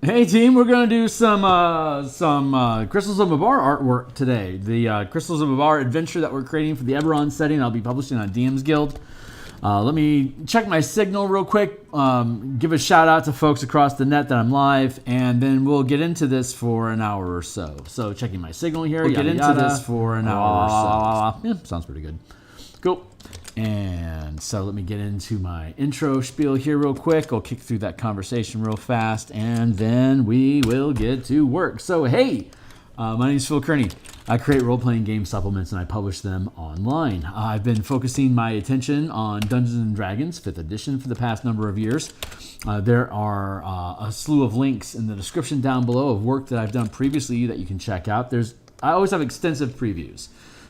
Hey team, we're gonna do some Crystals of Mabar artwork today. The Crystals of Mabar adventure that we're creating for the Eberron setting, I'll be publishing on DMsGuild. Let me check my signal real quick. Give a shout out to folks across the net that I'm live, and then we'll get into this for an hour or so. So checking my signal here. We'll get into this for an hour or so. Yeah, sounds pretty good. Cool. And so let me get into my intro spiel here real quick. I'll kick through that conversation real fast, and then we will get to work. So, hey, my name is Phil Kearney. I create role-playing game supplements, and I publish them online. I've been focusing my attention on Dungeons & Dragons 5th edition for the past number of years. There are a slew of links in the description down below of work that I've done previously that you can check out. I always have extensive previews.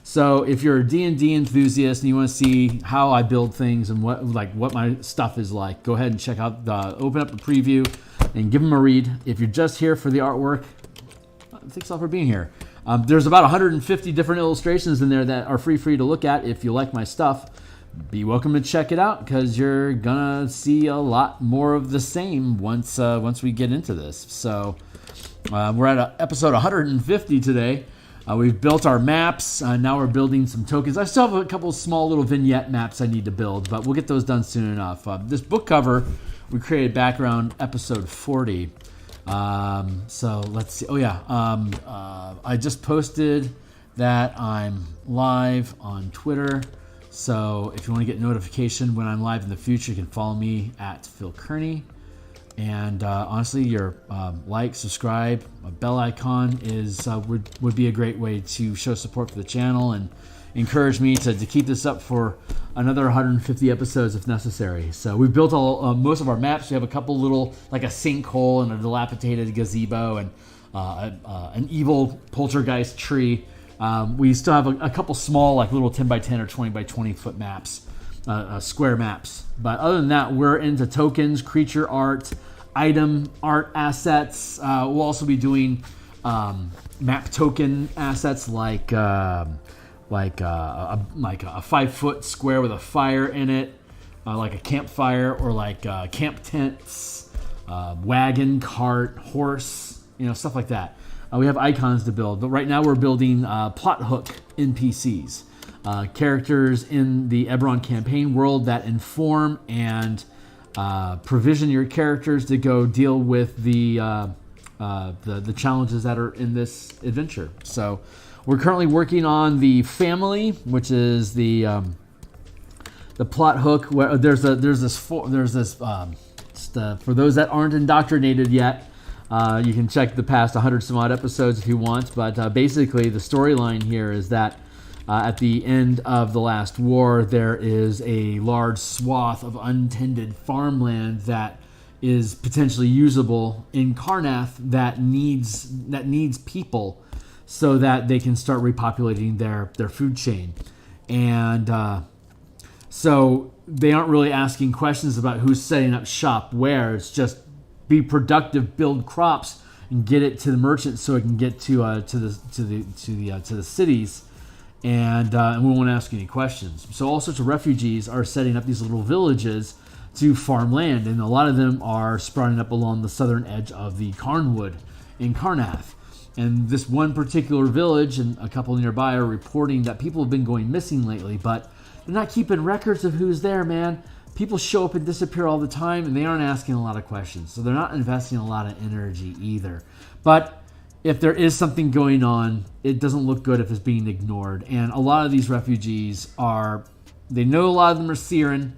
So if you're a D&D enthusiast and you want to see how I build things and what my stuff is like, go ahead and check out open up the preview and give them a read. If you're just here for the artwork, thanks all for being here. There's about 150 different illustrations in there that are free to look at. If you like my stuff, be welcome to check it out because you're gonna see a lot more of the same once we get into this. So we're at episode 150 today. We've built our maps. Now we're building some tokens. I still have a couple of small little vignette maps I need to build, but we'll get those done soon enough. This book cover we created back around episode 40. So let's see. Oh yeah, I just posted that I'm live on Twitter. So if you want to get notification when I'm live in the future, you can follow me at Phil Kearney. And honestly, your like, subscribe, a bell icon would be a great way to show support for the channel and encourage me to keep this up for another 150 episodes if necessary. So we've built most of our maps. We have a couple little, like a sinkhole and a dilapidated gazebo and an evil poltergeist tree. We still have a couple small, like little 10 by 10 or 20 by 20 foot maps. Square maps. But other than that, we're into tokens, creature art, item art assets. We'll also be doing map token assets like a 5-foot square with a fire in it, like a campfire, or like camp tents, wagon, cart, horse, stuff like that. We have icons to build, but right now we're building plot hook NPCs. Characters in the Eberron campaign world that inform and provision your characters to go deal with the challenges that are in this adventure. So we're currently working on the family, which is the plot hook. Where for those that aren't indoctrinated yet. You can check the past 100 some odd episodes if you want, but basically the storyline here is that at the end of the last war, there is a large swath of untended farmland that is potentially usable in Karnath that needs people so that they can start repopulating their food chain. And so they aren't really asking questions about who's setting up shop where. It's just be productive, build crops, and get it to the merchants so it can get to the cities. And we won't ask any questions. So all sorts of refugees are setting up these little villages to farm land, and a lot of them are sprouting up along the southern edge of the Carnwood in Karnath. And this one particular village and a couple nearby are reporting that people have been going missing lately, but they're not keeping records of who's there, man. People show up and disappear all the time, and they aren't asking a lot of questions. So they're not investing a lot of energy either. But if there is something going on, it doesn't look good if it's being ignored. And a lot of these refugees they know a lot of them are Siren,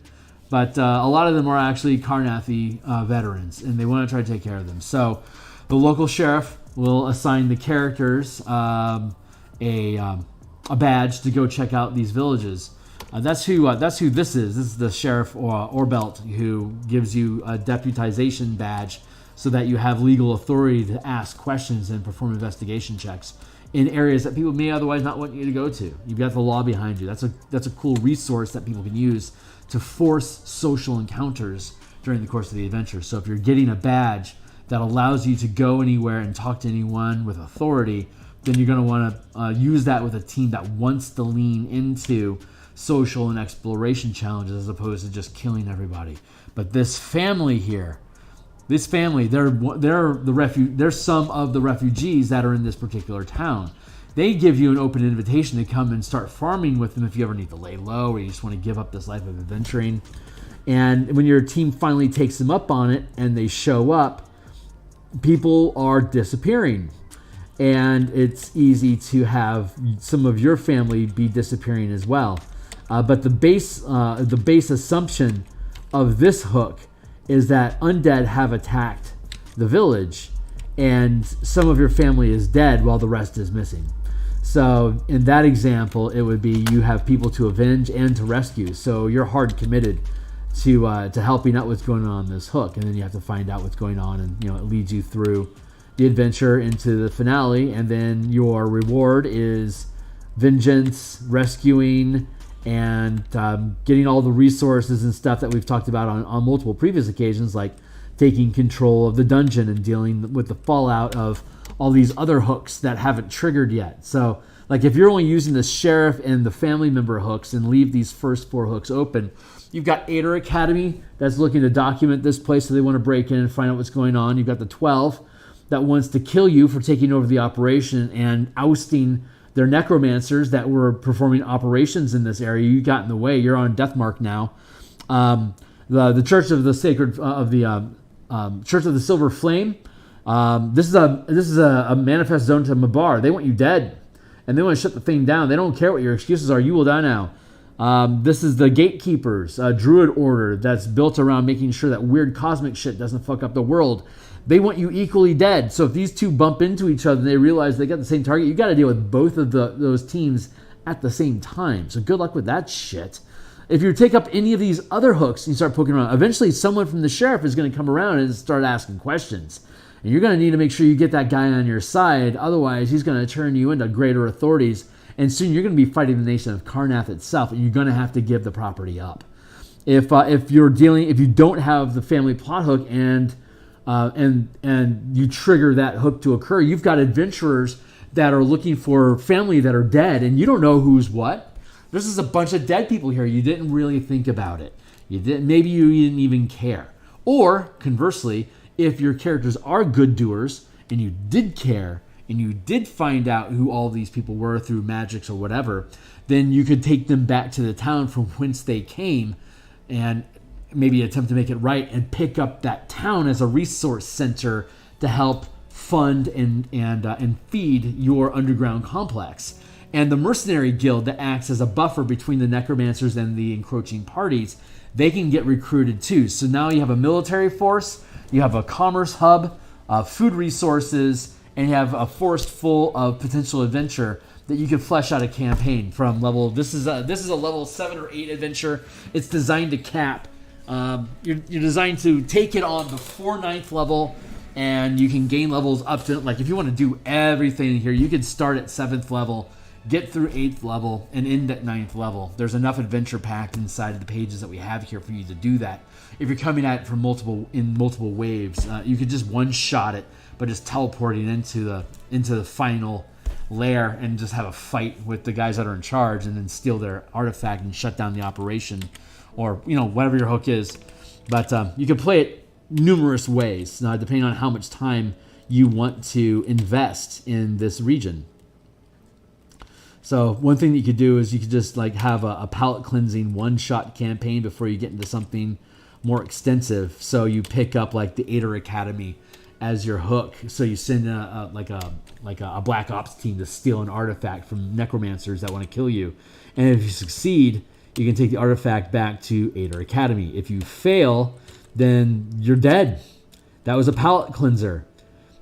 but a lot of them are actually Karnathi veterans, and they want to try to take care of them. So the local sheriff will assign the characters a badge to go check out these villages. That's who this is. This is the Sheriff Orbelt, who gives you a deputization badge so that you have legal authority to ask questions and perform investigation checks in areas that people may otherwise not want you to go to. You've got the law behind you. That's a cool resource that people can use to force social encounters during the course of the adventure. So if you're getting a badge that allows you to go anywhere and talk to anyone with authority, then you're going to want to use that with a team that wants to lean into social and exploration challenges as opposed to just killing everybody. But this family here This family, they're some of the refugees that are in this particular town. They give you an open invitation to come and start farming with them if you ever need to lay low or you just want to give up this life of adventuring. And when your team finally takes them up on it and they show up, people are disappearing. And it's easy to have some of your family be disappearing as well. But the base assumption of this hook is that undead have attacked the village and some of your family is dead while the rest is missing. So in that example, it would be you have people to avenge and to rescue. So you're hard committed to helping out what's going on this hook, and then you have to find out what's going on, and it leads you through the adventure into the finale, and then your reward is vengeance, rescuing, and getting all the resources and stuff that we've talked about on multiple previous occasions, like taking control of the dungeon and dealing with the fallout of all these other hooks that haven't triggered yet. So, like, if you're only using the sheriff and the family member hooks and leave these first 4 hooks open, you've got Ader Academy that's looking to document this place, so they want to break in and find out what's going on. You've got the 12 that wants to kill you for taking over the operation and ousting their necromancers that were performing operations in this area. You got in the way. You're on death mark now. The Church of the Church of the Silver Flame. This is a manifest zone to Mabar. They want you dead, and they want to shut the thing down. They don't care what your excuses are. You will die now. This is the Gatekeepers, a druid order that's built around making sure that weird cosmic shit doesn't fuck up the world. They want you equally dead. So if these two bump into each other and they realize they got the same target, you got to deal with both of those teams at the same time. So good luck with that shit. If you take up any of these other hooks and you start poking around, eventually someone from the sheriff is going to come around and start asking questions. And you're going to need to make sure you get that guy on your side. Otherwise, he's going to turn you into greater authorities. And soon you're going to be fighting the nation of Karnath itself, and you're going to have to give the property up. If you don't have the family plot hook and you trigger that hook to occur, you've got adventurers that are looking for family that are dead, and you don't know who's what. This is a bunch of dead people here. You didn't really think about it. Maybe you didn't even care. Or conversely, if your characters are good doers and you did care and you did find out who all these people were through magics or whatever, then you could take them back to the town from whence they came and maybe attempt to make it right and pick up that town as a resource center to help fund and feed your underground complex. And the mercenary guild that acts as a buffer between the necromancers and the encroaching parties, they can get recruited too. So now you have a military force, you have a commerce hub, food resources, and you have a forest full of potential adventure that you can flesh out a campaign from level. This is a level 7 or 8 adventure. It's designed to cap. You're designed to take it on before 9th level, and you can gain levels up to, like, if you want to do everything here, you can start at 7th level, get through 8th level, and end at 9th level. There's enough adventure packed inside of the pages that we have here for you to do that. If you're coming at it from multiple waves, you could just one-shot it, but just teleporting into the final lair and just have a fight with the guys that are in charge and then steal their artifact and shut down the operation, or whatever your hook is. But you can play it numerous ways, depending on how much time you want to invest in this region. So one thing that you could do is you could just have a palate cleansing one-shot campaign before you get into something more extensive. So you pick up the Ader Academy as your hook. So you send a Black Ops team to steal an artifact from necromancers that want to kill you. And if you succeed, you can take the artifact back to Ader Academy. If you fail, then you're dead. That was a palate cleanser.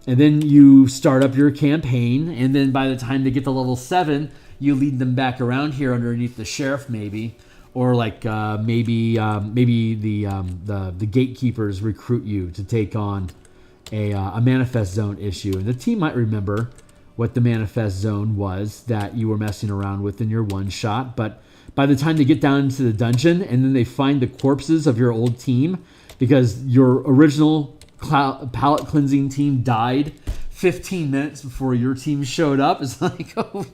And then you start up your campaign, and then by the time they get to level 7, you lead them back around here underneath the sheriff, maybe, or maybe the gatekeepers recruit you to take on a manifest zone issue. And the team might remember what the manifest zone was that you were messing around with in your one shot, but by the time they get down into the dungeon and then they find the corpses of your old team, because your original palate cleansing team died 15 minutes before your team showed up, it's like, oh,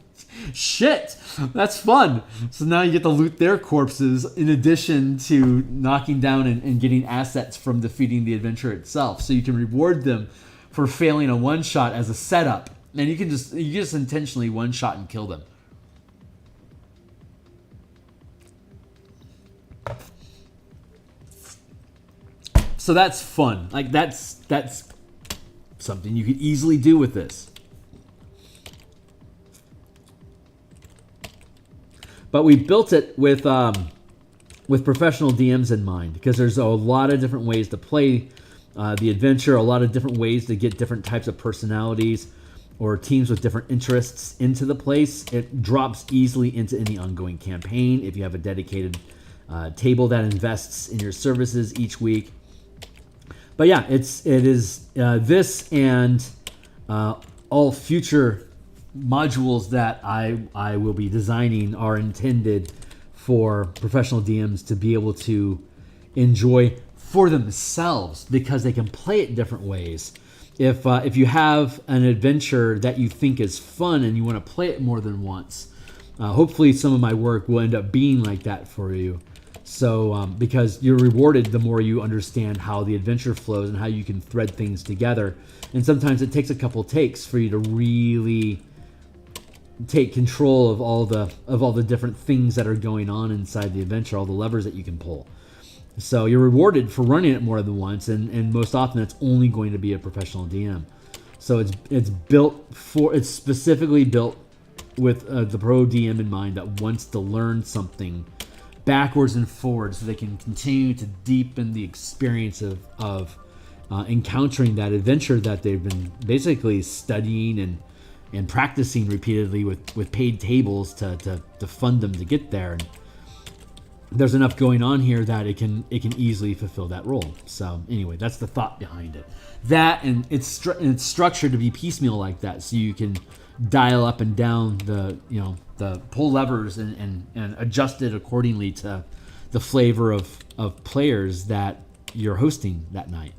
Shit, that's fun. So now you get to loot their corpses in addition to knocking down and getting assets from defeating the adventure itself. So you can reward them for failing a one-shot as a setup. And you just intentionally one-shot and kill them. So that's fun. Like that's something you could easily do with this. But we built it with professional DMs in mind, because there's a lot of different ways to play the adventure, a lot of different ways to get different types of personalities or teams with different interests into the place. It drops easily into any ongoing campaign if you have a dedicated table that invests in your services each week. But yeah, it is this and all future modules that I will be designing are intended for professional DMs to be able to enjoy for themselves, because they can play it different ways. If you have an adventure that you think is fun and you want to play it more than once, hopefully some of my work will end up being like that for you. So because you're rewarded the more you understand how the adventure flows and how you can thread things together. And sometimes it takes a couple takes for you to really take control of all the different things that are going on inside the adventure, all the levers that you can pull. So you're rewarded for running it more than once, and most often it's only going to be a professional DM. So it's specifically built with the pro DM in mind that wants to learn something backwards and forwards, so they can continue to deepen the experience of encountering that adventure that they've been basically studying and practicing repeatedly with paid tables to fund them to get there. And there's enough going on here that it can easily fulfill that role. So anyway, that's the thought behind it. That, and it's structured to be piecemeal like that, so you can dial up and down the pull levers and adjust it accordingly to the flavor of players that you're hosting that night.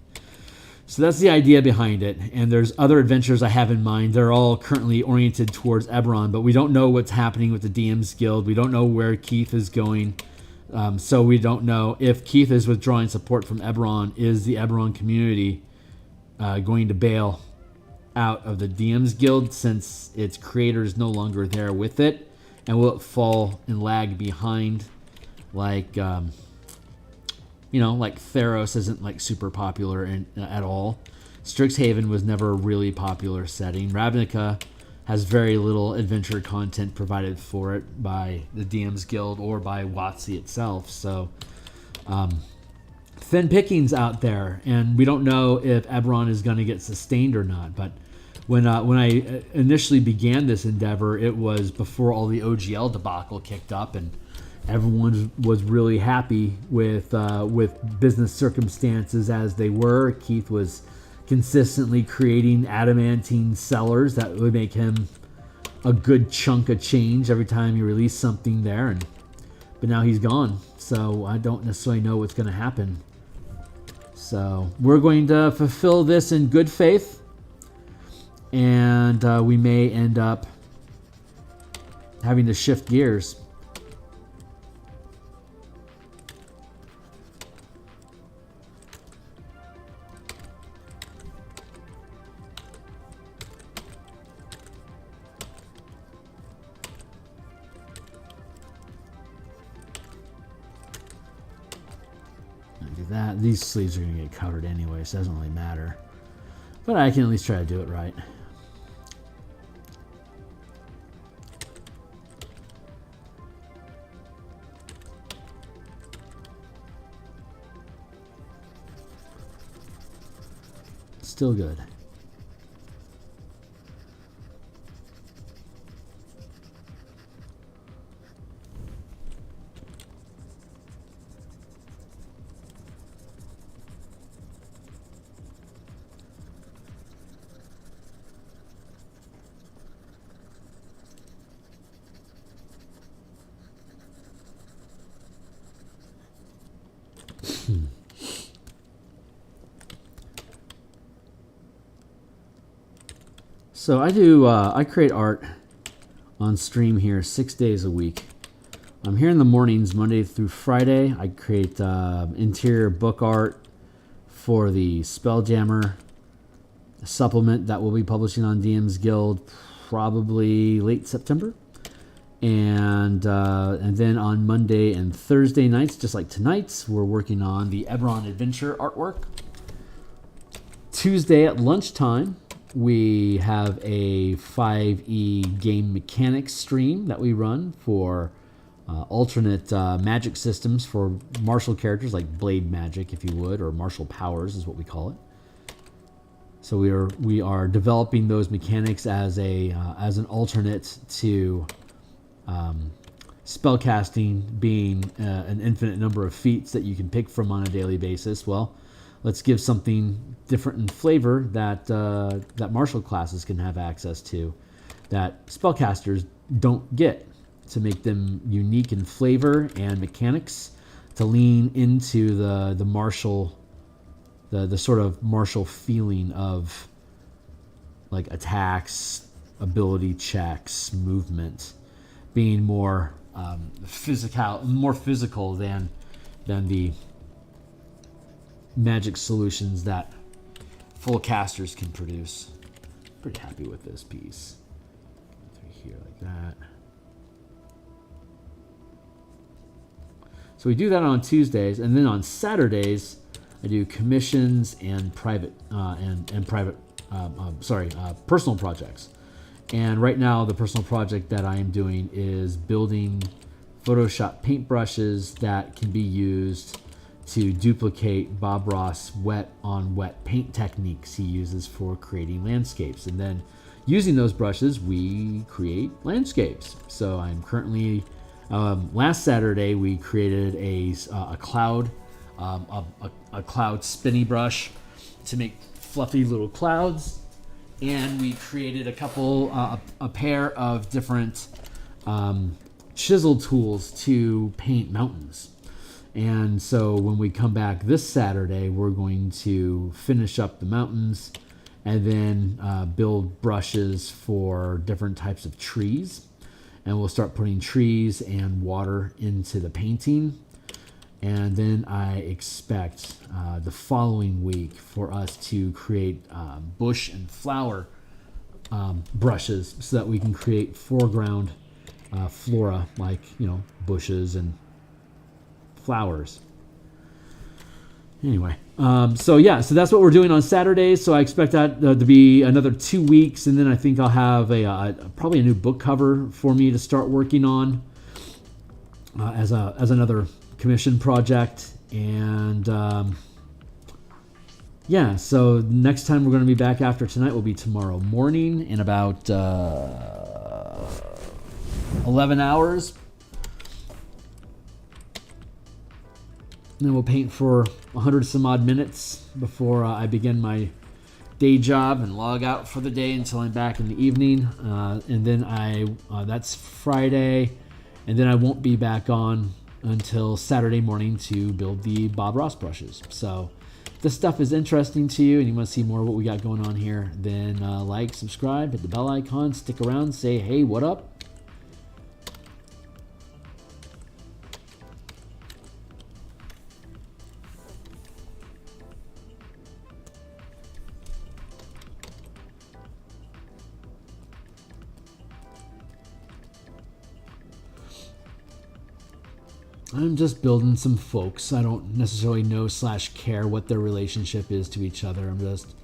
So that's the idea behind it. And there's other adventures I have in mind. They're all currently oriented towards Eberron, but we don't know what's happening with the DMs Guild. We don't know where Keith is going. So we don't know if Keith is withdrawing support from Eberron. Is the Eberron community going to bail out of the DMs Guild since its creator is no longer there with it? And will it fall and lag behind like like Theros isn't like super popular at all. Strixhaven was never a really popular setting. Ravnica has very little adventure content provided for it by the DMs Guild or by WotC itself. So thin pickings out there, and we don't know if Eberron is going to get sustained or not. But when I initially began this endeavor, it was before all the OGL debacle kicked up, and everyone was really happy with business circumstances as they were. Keith was consistently creating adamantine sellers that would make him a good chunk of change every time he released something there. But now he's gone, so I don't necessarily know what's going to happen. So we're going to fulfill this in good faith, and we may end up having to shift gears. These sleeves are going to get covered anyway, so it doesn't really matter. But I can at least try to do it right. Still good. So I create art on stream here 6 days a week. I'm here in the mornings, Monday through Friday. I create interior book art for the Spelljammer supplement that we'll be publishing on DMsGuild probably late September. And then on Monday and Thursday nights, just like tonight's, we're working on the Eberron Adventure artwork. Tuesday at lunchtime, we have a 5e game mechanics stream that we run for alternate magic systems for martial characters, like blade magic, if you would, or martial powers is what we call it. So we are developing those mechanics as an alternate to spellcasting being an infinite number of feats that you can pick from on a daily basis. Well, let's give something different in flavor that martial classes can have access to, that spellcasters don't get, to make them unique in flavor and mechanics, to lean into the martial, the sort of martial feeling of like attacks, ability checks, movement, being more physical than the magic solutions that full casters can produce. Pretty happy with this piece. Through here like that. So we do that on Tuesdays, and then on Saturdays I do commissions and personal projects. And right now the personal project that I am doing is building Photoshop paintbrushes that can be used to duplicate Bob Ross wet on wet paint techniques he uses for creating landscapes. And then using those brushes, we create landscapes. So I'm currently, last Saturday, we created a cloud, a cloud spinny brush to make fluffy little clouds. And we created a pair of different chisel tools to paint mountains. And so when we come back this Saturday, we're going to finish up the mountains and then build brushes for different types of trees. And we'll start putting trees and water into the painting. And then I expect the following week for us to create bush and flower brushes so that we can create foreground flora, like, bushes and flowers. Anyway, so that's what we're doing on Saturdays. So I expect that to be another 2 weeks, and then I think I'll have probably a new book cover for me to start working on as another commission project. And so next time we're going to be back after tonight will be tomorrow morning in about 11 hours. And then we'll paint for 100 some odd minutes before I begin my day job and log out for the day until I'm back in the evening. And then that's Friday. And then I won't be back on until Saturday morning to build the Bob Ross brushes. So if this stuff is interesting to you and you want to see more of what we got going on here, then like, subscribe, hit the bell icon, stick around, say, hey, what up? I'm just building some folks. I don't necessarily know / care what their relationship is to each other. I'm just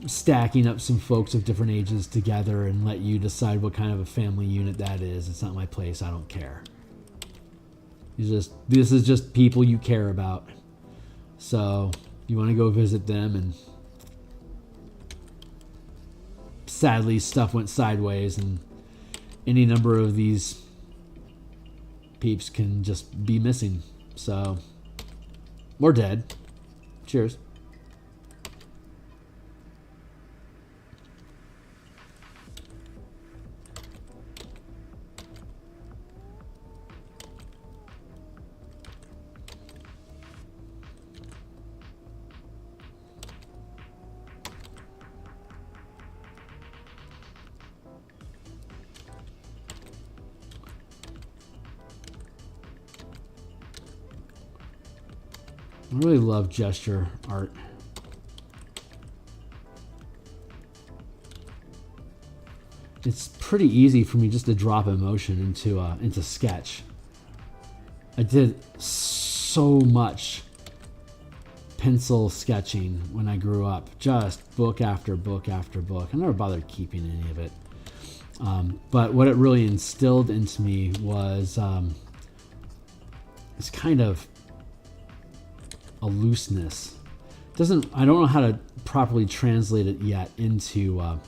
stacking up some folks of different ages together and let you decide what kind of a family unit that is. It's not my place. I don't care. This is just people you care about. So you want to go visit them, and sadly stuff went sideways, and any number of these peeps can just be missing. So, or dead. Cheers. I really love gesture art. It's pretty easy for me just to drop emotion into sketch. I did so much pencil sketching when I grew up, just book after book after book. I never bothered keeping any of it. But what it really instilled into me was this kind of a looseness. I don't know how to properly translate it yet into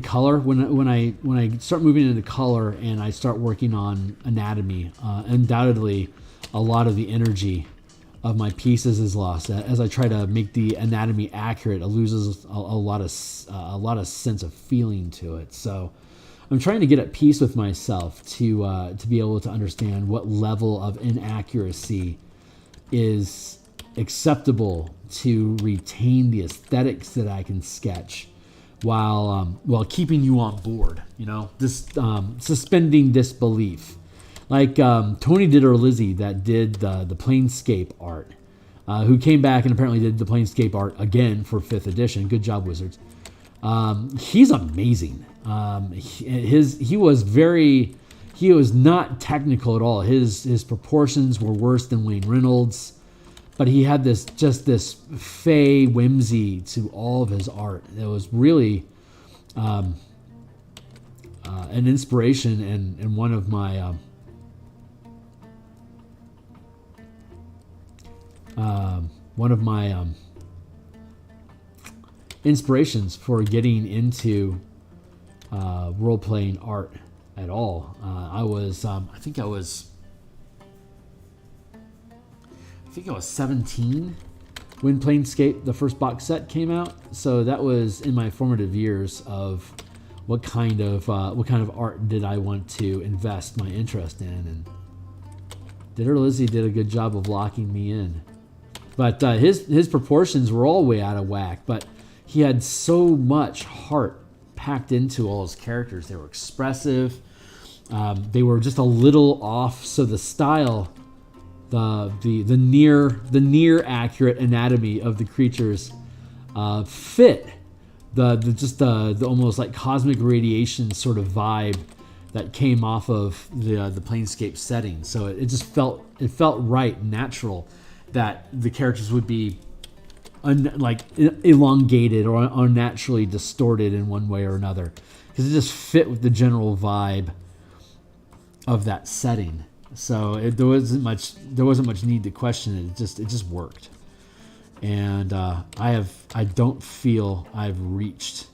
color. When I start moving into color and I start working on anatomy, undoubtedly a lot of the energy of my pieces is lost. As I try to make the anatomy accurate, it loses a lot of sense of feeling to it. So I'm trying to get at peace with myself to be able to understand what level of inaccuracy is acceptable to retain the aesthetics that I can sketch while keeping you on board. This suspending disbelief. Like Tony did, or Lizzie that did the Planescape art, who came back and apparently did the Planescape art again for 5th edition. Good job, Wizards. He's amazing. He was not technical at all. His proportions were worse than Wayne Reynolds, but he had this fey whimsy to all of his art. It was really an inspiration and one of my inspirations for getting into role-playing art at all. I think I was 17 when Planescape, the first box set, came out. So that was in my formative years of what kind of art did I want to invest my interest in, and Lizzie did a good job of locking me in. But his proportions were all way out of whack, but he had so much heart packed into all his characters. They were expressive. They were just a little off, so the style, the near accurate anatomy of the creatures fit the almost like cosmic radiation sort of vibe that came off of the Planescape setting. So it just felt right, natural, that the characters would be elongated or unnaturally distorted in one way or another, because it just fit with the general vibe of that setting. So there wasn't much need to question it. It just worked, and I don't feel I've reached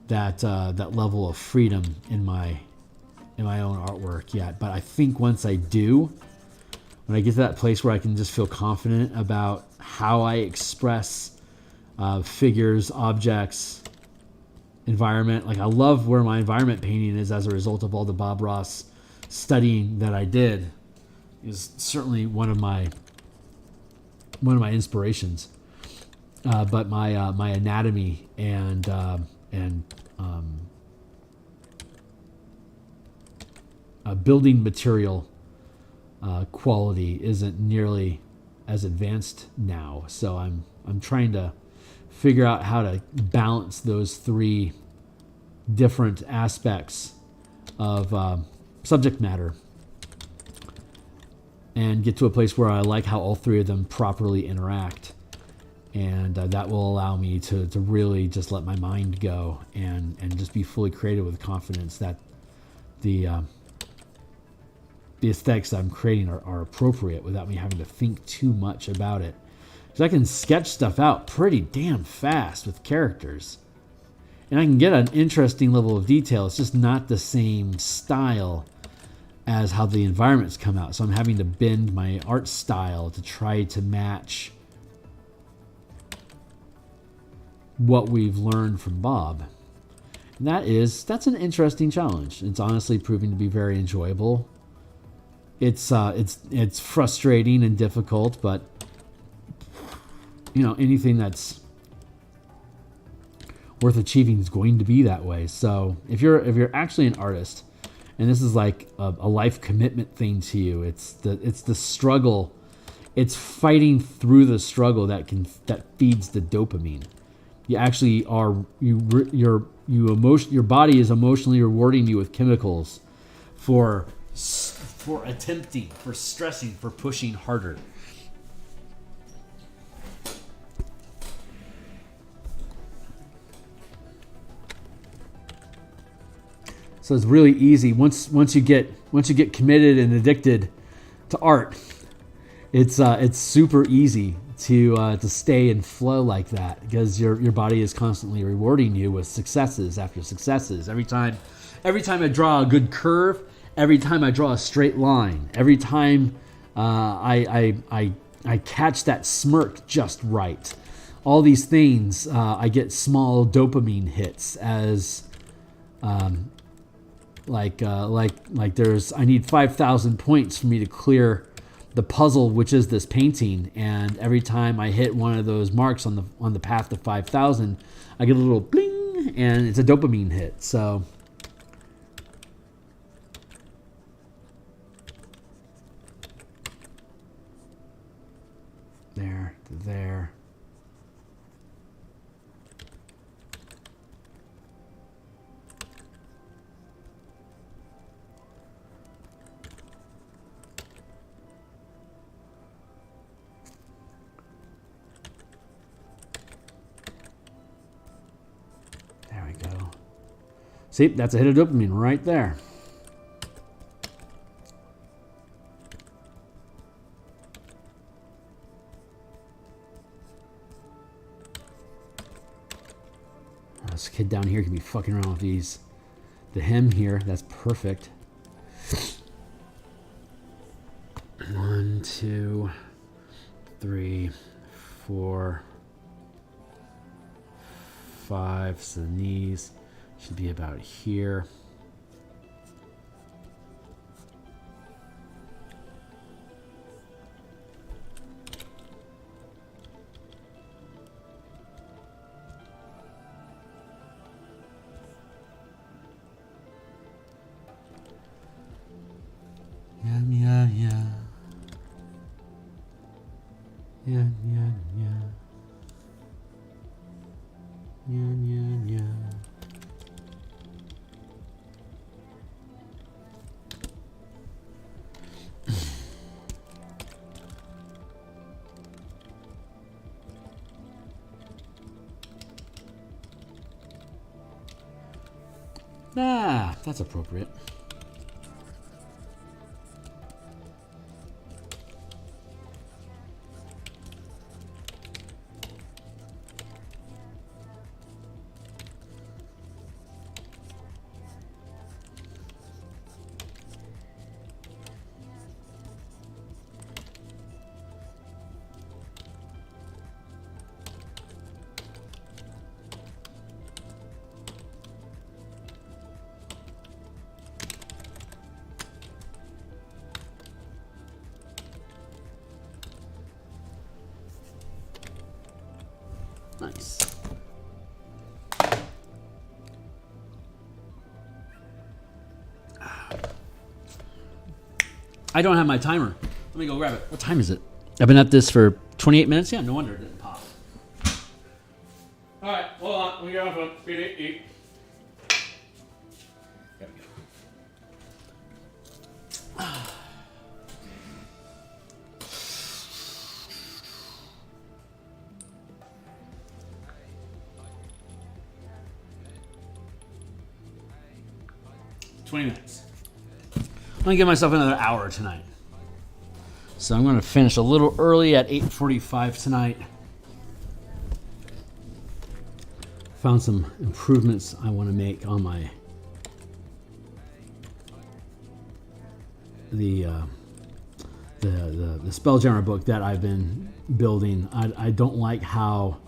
that level of freedom in my own artwork yet. But I think once I do, when I get to that place where I can just feel confident about how I express figures, objects, environment. Like, I love where my environment painting is as a result of all the Bob Ross studying that I did. Is certainly one of my inspirations. But my anatomy and building material quality isn't nearly as advanced now. So I'm trying to figure out how to balance those three different aspects of subject matter and get to a place where I like how all three of them properly interact. And that will allow me to really just let my mind go and just be fully creative with confidence that the aesthetics that I'm creating are appropriate without me having to think too much about it. Because I can sketch stuff out pretty damn fast with characters. And I can get an interesting level of detail. It's just not the same style as how the environments come out. So I'm having to bend my art style to try to match what we've learned from Bob. And that's an interesting challenge. It's honestly proving to be very enjoyable. It's frustrating and difficult, but anything that's worth achieving is going to be that way. So if you're actually an artist, and this is like a life commitment thing to you, it's the struggle it's fighting through the struggle that feeds the dopamine. You actually are your body is emotionally rewarding you with chemicals for attempting, for stressing, for pushing harder. So it's really easy once you get committed and addicted to art. It's super easy to stay and flow like that, because your body is constantly rewarding you with successes after successes. Every time I draw a good curve, every time I draw a straight line, every time I catch that smirk just right, all these things, I get small dopamine hits as like I need 5,000 points for me to clear the puzzle, which is this painting, and every time I hit one of those marks on the path to 5,000, I get a little bling, and it's a dopamine hit. So there to there. See, that's a hit of dopamine right there. This kid down here can be fucking around with these. The hem here, that's perfect. 1, 2, 3, 4, 5. So the knees should be about here. Yeah. Ah, that's appropriate. Nice. I don't have my timer. Let me go grab it. What time is it? I've been at this for 28 minutes. Yeah, no wonder it didn't pop. All right, hold on. Let me get off of eat. There we go. 20 minutes. I'm gonna give myself another hour tonight. So I'm gonna finish a little early at 8:45 tonight. Found some improvements I want to make on my the Spelljammer book that I've been building. I don't like how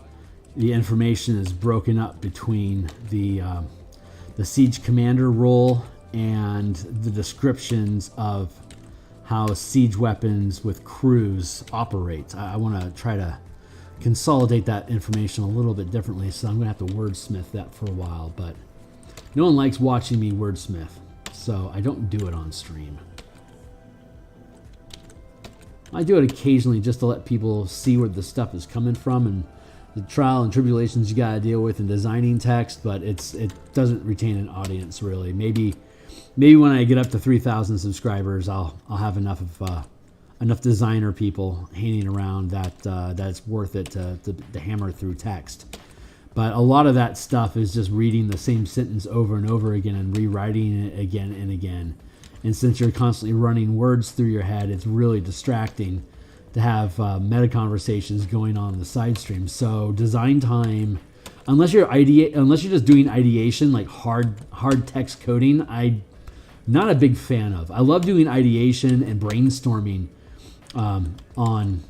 the information is broken up between the Siege Commander role and the descriptions of how siege weapons with crews operate. I want to try to consolidate that information a little bit differently, so I'm going to have to wordsmith that for a while, but no one likes watching me wordsmith, so I don't do it on stream. I do it occasionally just to let people see where the stuff is coming from and the trial and tribulations you got to deal with in designing text, but it doesn't retain an audience really. Maybe when I get up to 3,000 subscribers, I'll have enough designer people hanging around that it's worth it to hammer through text. But a lot of that stuff is just reading the same sentence over and over again and rewriting it again and again. And since you're constantly running words through your head, it's really distracting to have meta conversations going on in the side stream. So design time, unless you're just doing ideation, like hard text coding, I'm not a big fan of. I love doing ideation and brainstorming on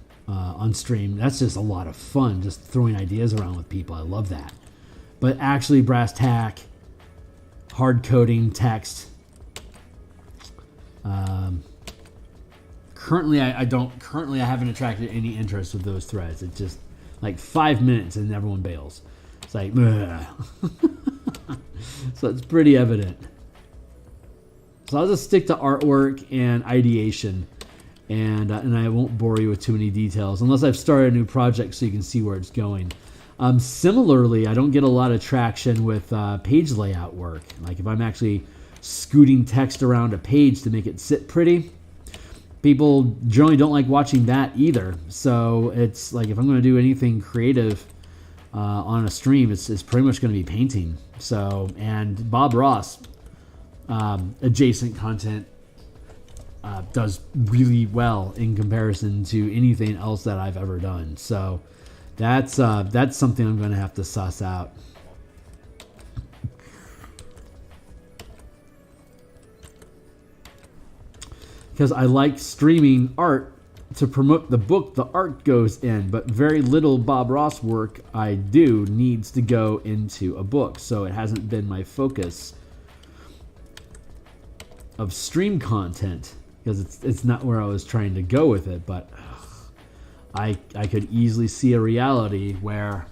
stream. That's just a lot of fun, just throwing ideas around with people. I love that. But actually brass tack, hard coding text. Currently I haven't attracted any interest with those threads. It's just like 5 minutes and everyone bails. It's like, so it's pretty evident. So I'll just stick to artwork and ideation, and I won't bore you with too many details unless I've started a new project so you can see where it's going. Similarly, I don't get a lot of traction with page layout work. Like if I'm actually scooting text around a page to make it sit pretty, people generally don't like watching that either. So it's like if I'm going to do anything creative on a stream, it's pretty much going to be painting. So, and Bob Ross adjacent content does really well in comparison to anything else that I've ever done. So that's something I'm going to have to suss out. Because I like streaming art to promote the book the art goes in, but very little Bob Ross work I do needs to go into a book. So it hasn't been my focus of stream content because it's not where I was trying to go with it. But I could easily see a reality where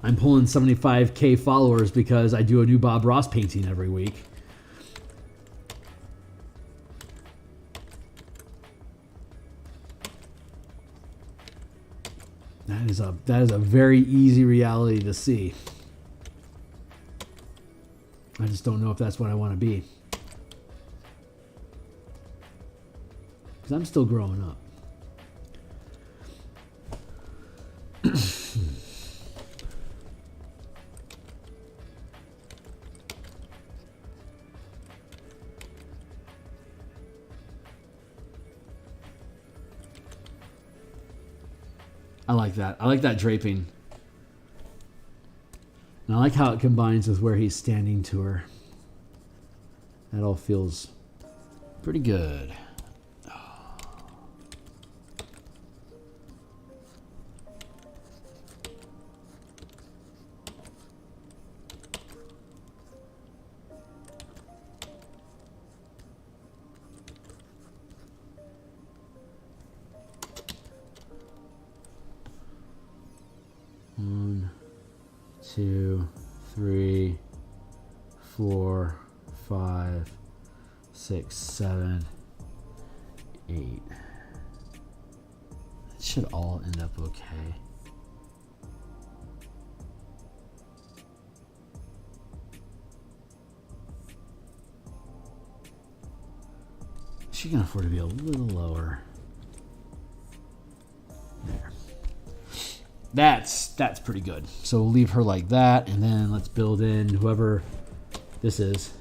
I'm pulling 75K followers because I do a new Bob Ross painting every week. That is a very easy reality to see. I just don't know if that's what I want to be. Because I'm still growing up. I like that. I like that draping. And I like how it combines with where he's standing to her. That all feels pretty good. One, 2, 3, 4, 5, 6, 7, 8. It should all end up okay. She can afford to be a little lower. There. That's pretty good. So we'll leave her like that, and then let's build in whoever this is.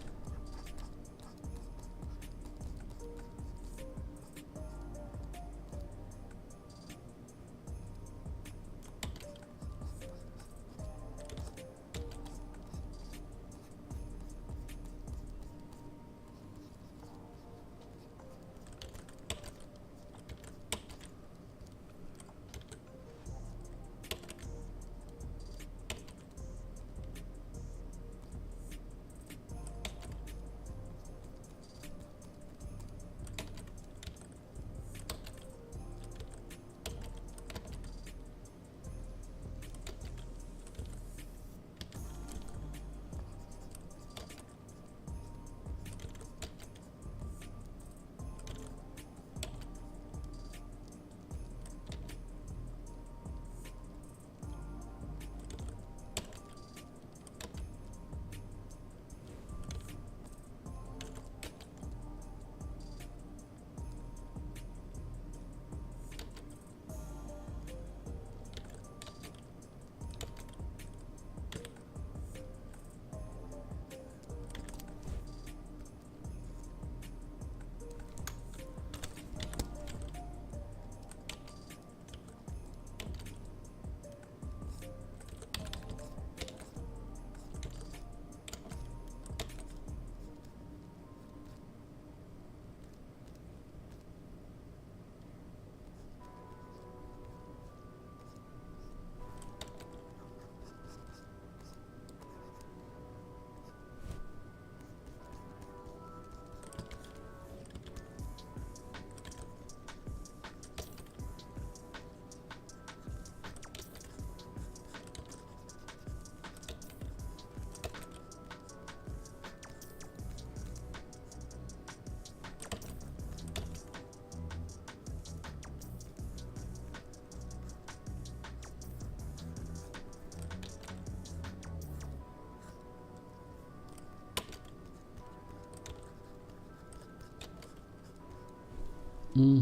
Do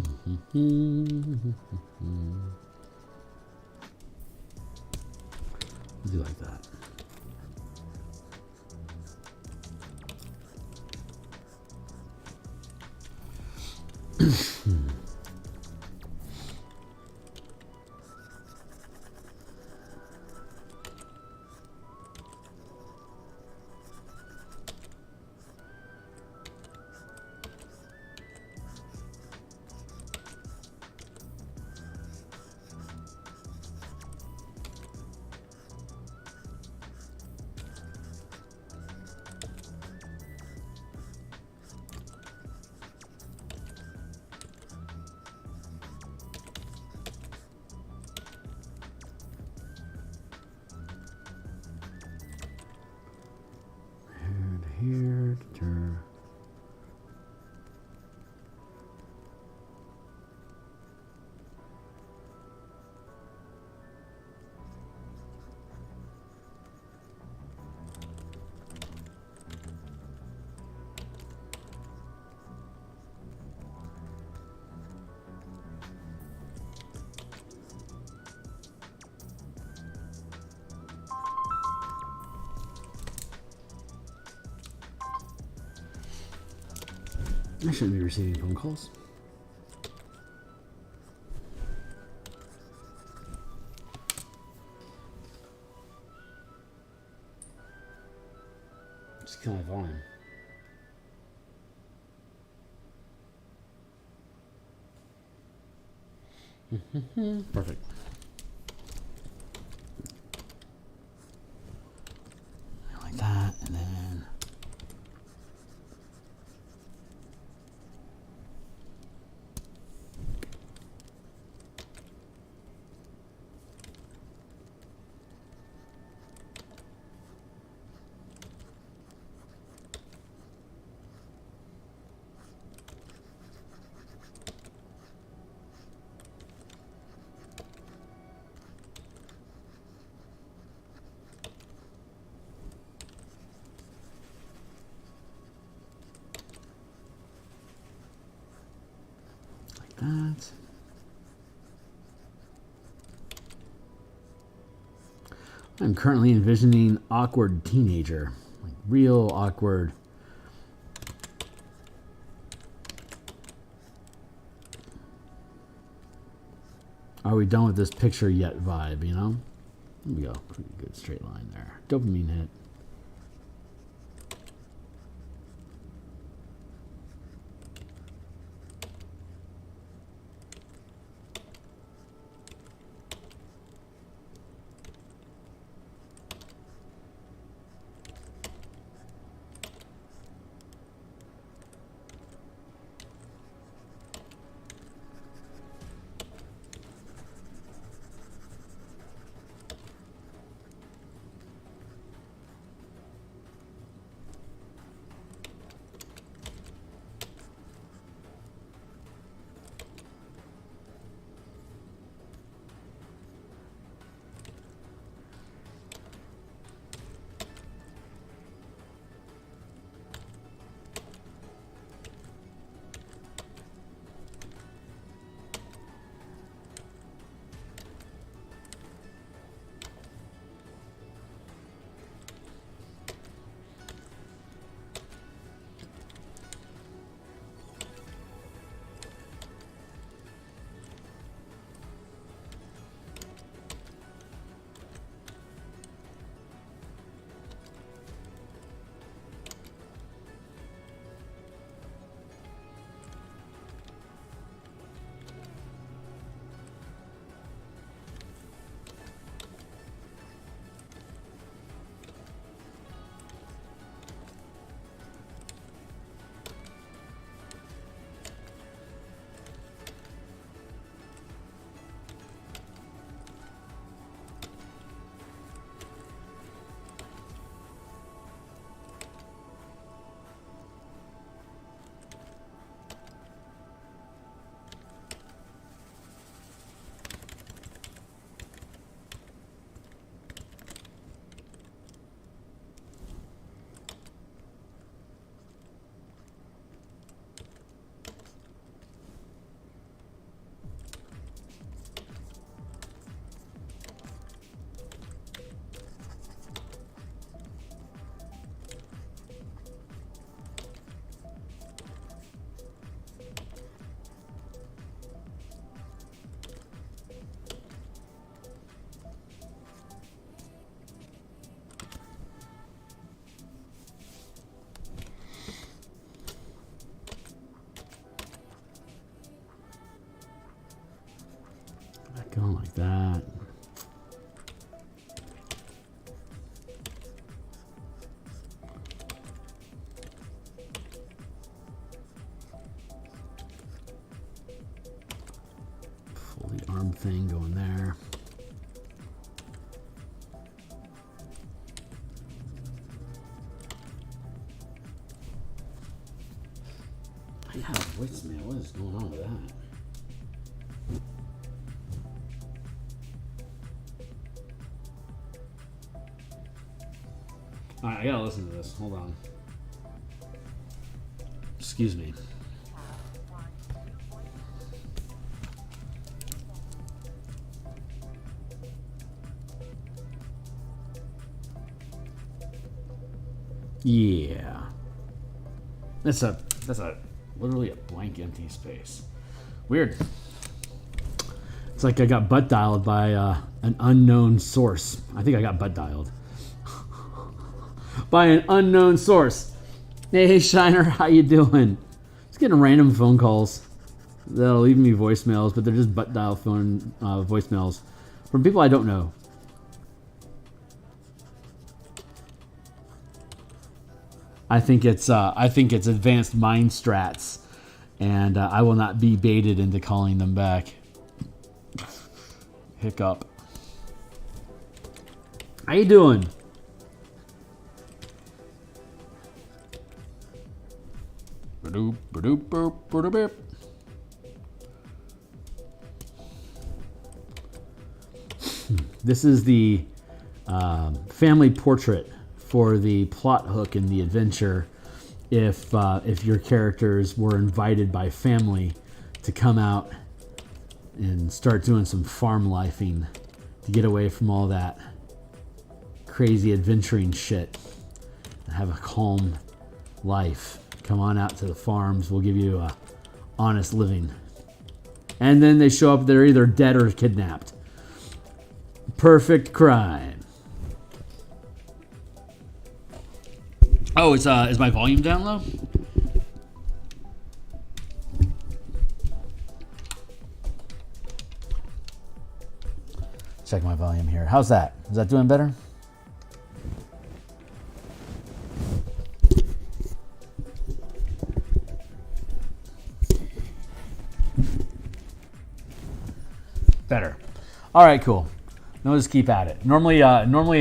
like that. Here, I shouldn't be receiving phone calls. Just kill my volume. Perfect. Like that, and then that. I'm currently envisioning awkward teenager, like real awkward. Are we done with this picture yet vibe, you know? There we go. Pretty good straight line there. Dopamine hit. thing going there. I got a voicemail. What is going on with that? Alright, I gotta listen to this. Hold on. Excuse me. Yeah. That's a literally a blank empty space. Weird. It's like I got butt dialed by an unknown source. I think I got butt dialed. By an unknown source. Hey Shiner, how you doing? Just getting random phone calls that'll leave me voicemails, but they're just butt dial phone voicemails from people I don't know. I think it's advanced mind strats, and I will not be baited into calling them back. Hiccup. How you doing? This is the family portrait for the plot hook in the adventure. If your characters were invited by family to come out and start doing some farm lifing to get away from all that crazy adventuring shit and have a calm life. Come on out to the farms. We'll give you a honest living. And then they show up. They're either dead or kidnapped. Perfect crime. Oh, is my volume down low? Check my volume here. How's that? Is that doing better? Better. All right, cool. Now let's keep at it. Normally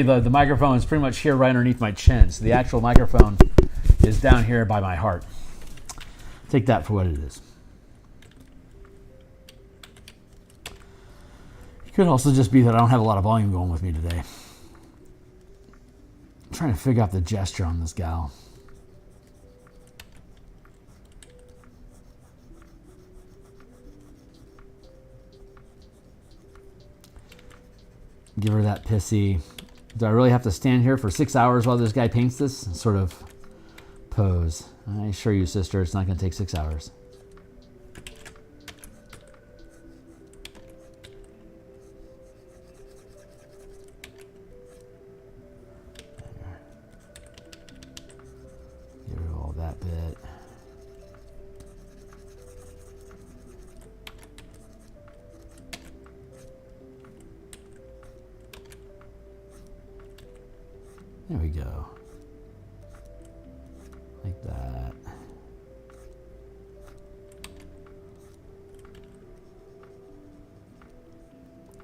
the microphone is pretty much here right underneath my chin, so the actual microphone is down here by my heart. Take that for what it is. It could also just be that I don't have a lot of volume going with me today. I'm trying to figure out the gesture on this gal. Give her that pissy. Do I really have to stand here for 6 hours while this guy paints this? Sort of pose. I assure you, sister, it's not going to take 6 hours. There. Get rid of all that bit. There we go. Like that.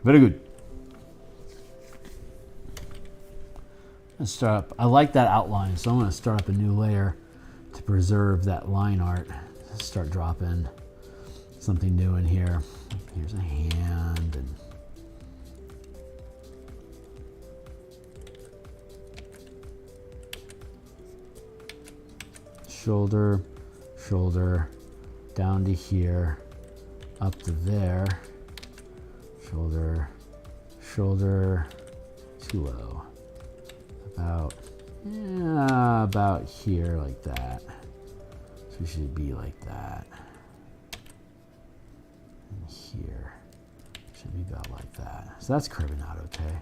Very good. Let's start up. I like that outline, so I'm going to start up a new layer to preserve that line art. Start dropping something new in here. Here's a hand and shoulder, shoulder, down to here, up to there, shoulder, shoulder, too low, about here like that. So it should be like that. And here, should be about like that. So that's curving out okay.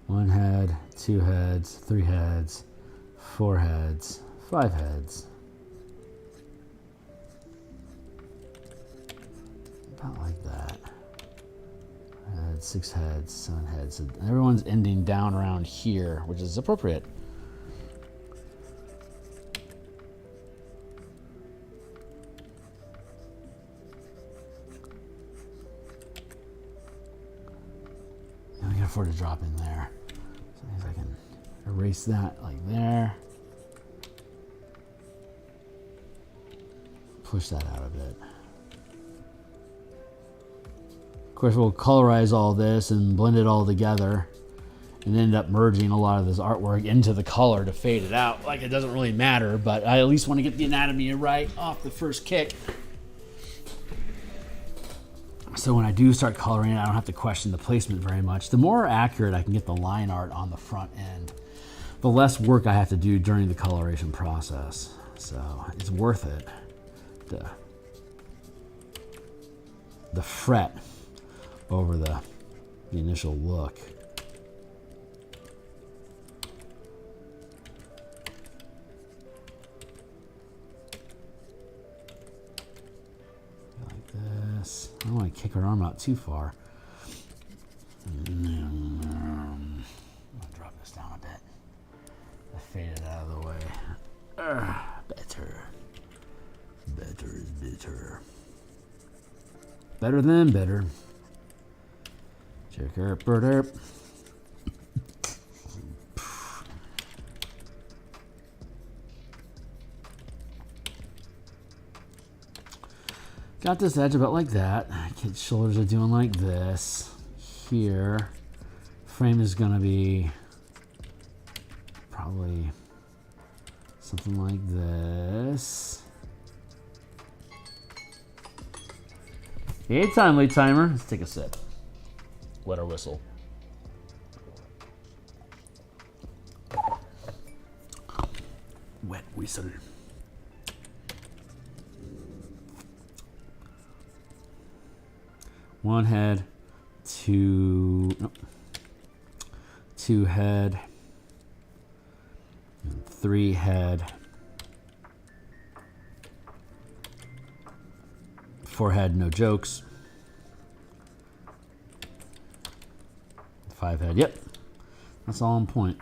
One head, 2 heads, 3 heads, 4 heads, 5 heads. About like that. 6 heads, 7 heads. So everyone's ending down around here, which is appropriate. And we can afford to drop in there. So I can erase that like there. Push that out a bit. Of course, we'll colorize all this and blend it all together and end up merging a lot of this artwork into the color to fade it out. Like, it doesn't really matter, but I at least want to get the anatomy right off the first kick. So when I do start coloring it, I don't have to question the placement very much. The more accurate I can get the line art on the front end, the less work I have to do during the coloration process. So it's worth it. The fret over the initial look. Like this. I don't want to kick her arm out too far. I'm going to drop this down a bit. I fade it out of the way. Better. Better is better. Better than better. Check her, bird. Got this edge about like that. Kid's shoulders are doing like this. Here, frame is gonna be probably something like this. Hey, timely timer. Let's take a sip. Wet or whistle. Wet whistle. One head, two head, and 3 head, 4 head, no jokes. 5 head, yep. That's all on point.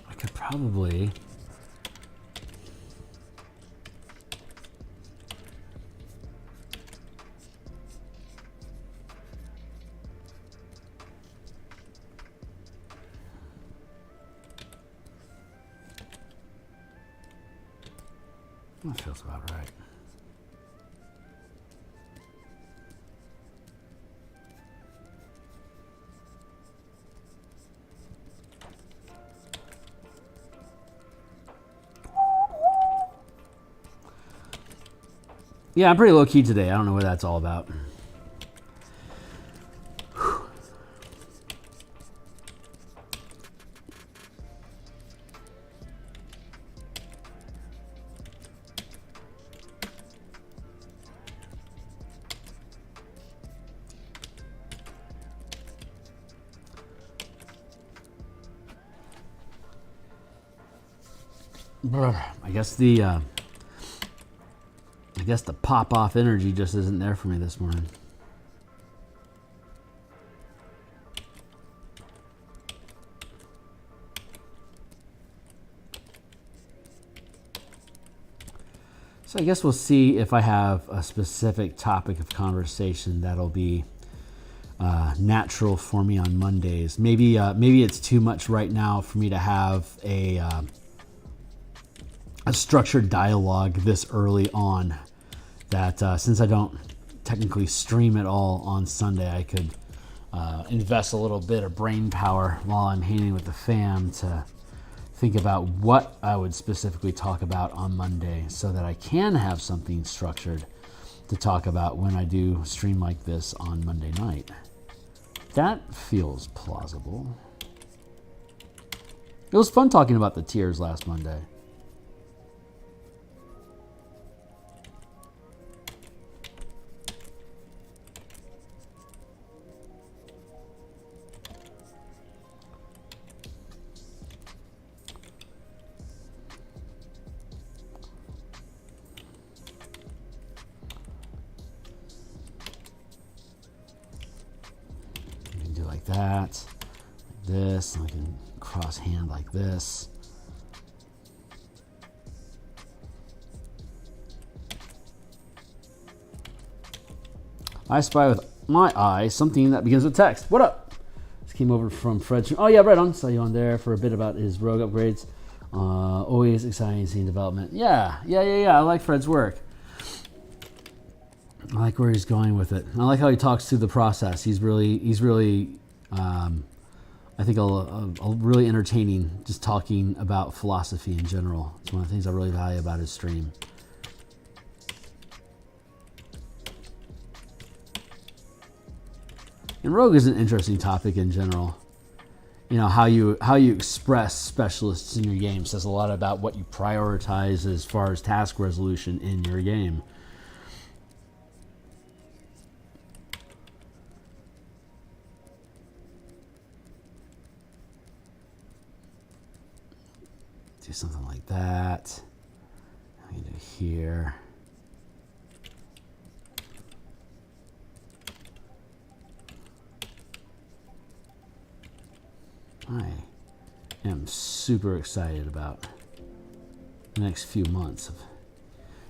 I could probably that feels about right. Yeah, I'm pretty low key today. I don't know what that's all about. I guess the pop-off energy just isn't there for me this morning. So I guess we'll see if I have a specific topic of conversation that'll be natural for me on Mondays. Maybe it's too much right now for me to have a structured dialogue this early on. That since I don't technically stream at all on Sunday, I could invest a little bit of brain power while I'm hanging with the fam to think about what I would specifically talk about on Monday so that I can have something structured to talk about when I do stream like this on Monday night. That feels plausible. It was fun talking about the tiers last Monday. that, like this, and I can cross hand like this. I spy with my eye something that begins with text. What up? This came over from Fred. Oh yeah, right on. Saw you on there for a bit about his rogue upgrades. Always exciting seeing development. Yeah. I like Fred's work. I like where he's going with it. I like how he talks through the process. He's really, I think, a really entertaining just talking about philosophy in general. It's one of the things I really value about his stream. And rogue is an interesting topic in general. You know, how you express specialists in your game says a lot about what you prioritize as far as task resolution in your game. Do something like that. I can do here. I am super excited about the next few months of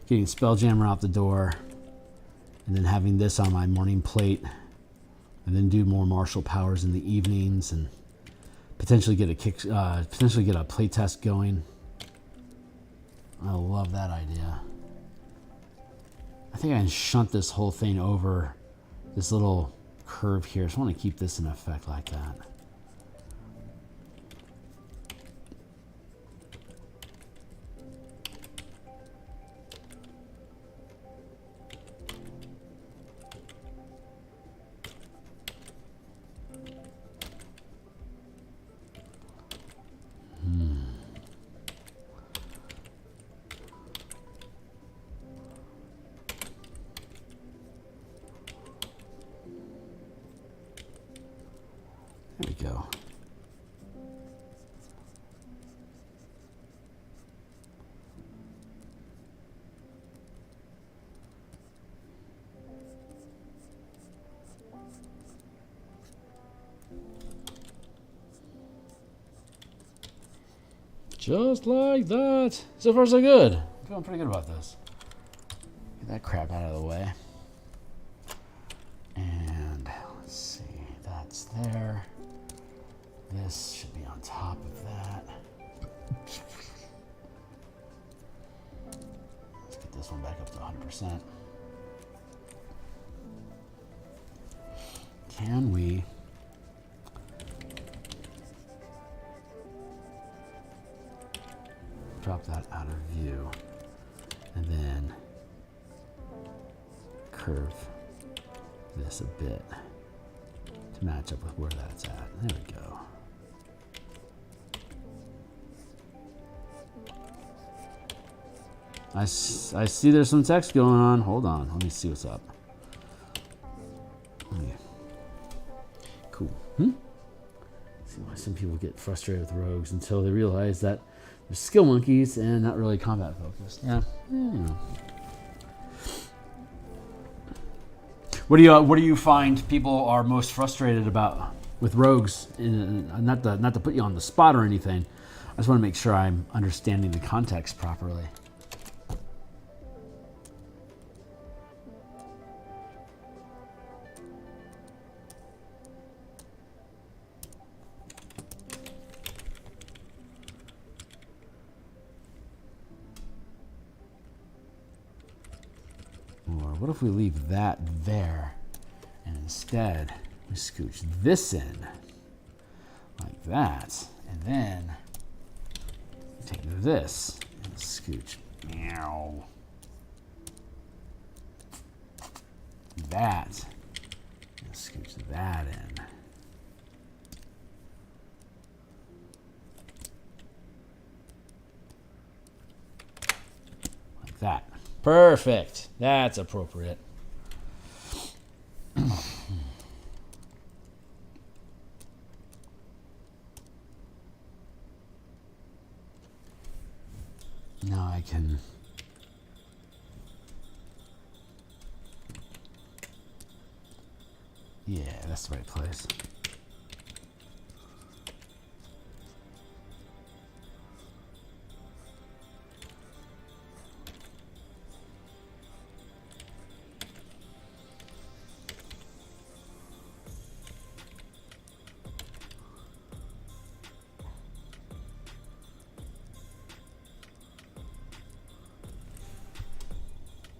getting Spelljammer out the door, and then having this on my morning plate, and then do more martial powers in the evenings, and potentially get a play test going. I love that idea. I think I can shunt this whole thing over this little curve here. I just want to keep this in effect like that. There we go. Just like that. So far, so good. I'm feeling pretty good about this. Get that crap out of the way. And let's see, that's there. This should be on top of that. Let's get this one back up to 100%. Can we drop that out of view and then curve this a bit to match up with where that's at? There we go. I see there's some text going on. Hold on. Let me see what's up. Okay. Cool. See why some people get frustrated with rogues until they realize that they're skill monkeys and not really combat focused. Yeah. You know. What do you find people are most frustrated about with rogues? Not to put you on the spot or anything. I just want to make sure I'm understanding the context properly. Or what if we leave that there and instead we scooch this in like that, and then take this and scooch that and scooch that in. Like that. Perfect. That's appropriate. Now I can yeah, that's the right place.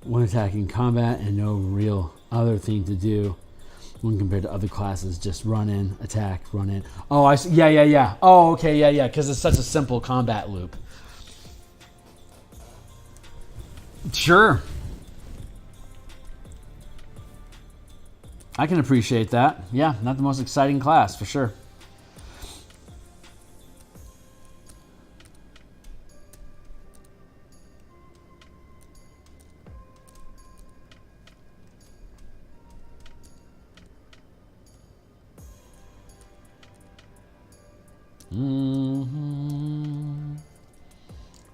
One attack in combat and no real other thing to do when compared to other classes. Just run in, attack, run in. Oh, I see. Yeah. Oh, okay, yeah. Because it's such a simple combat loop. Sure. I can appreciate that. Yeah, not the most exciting class, for sure.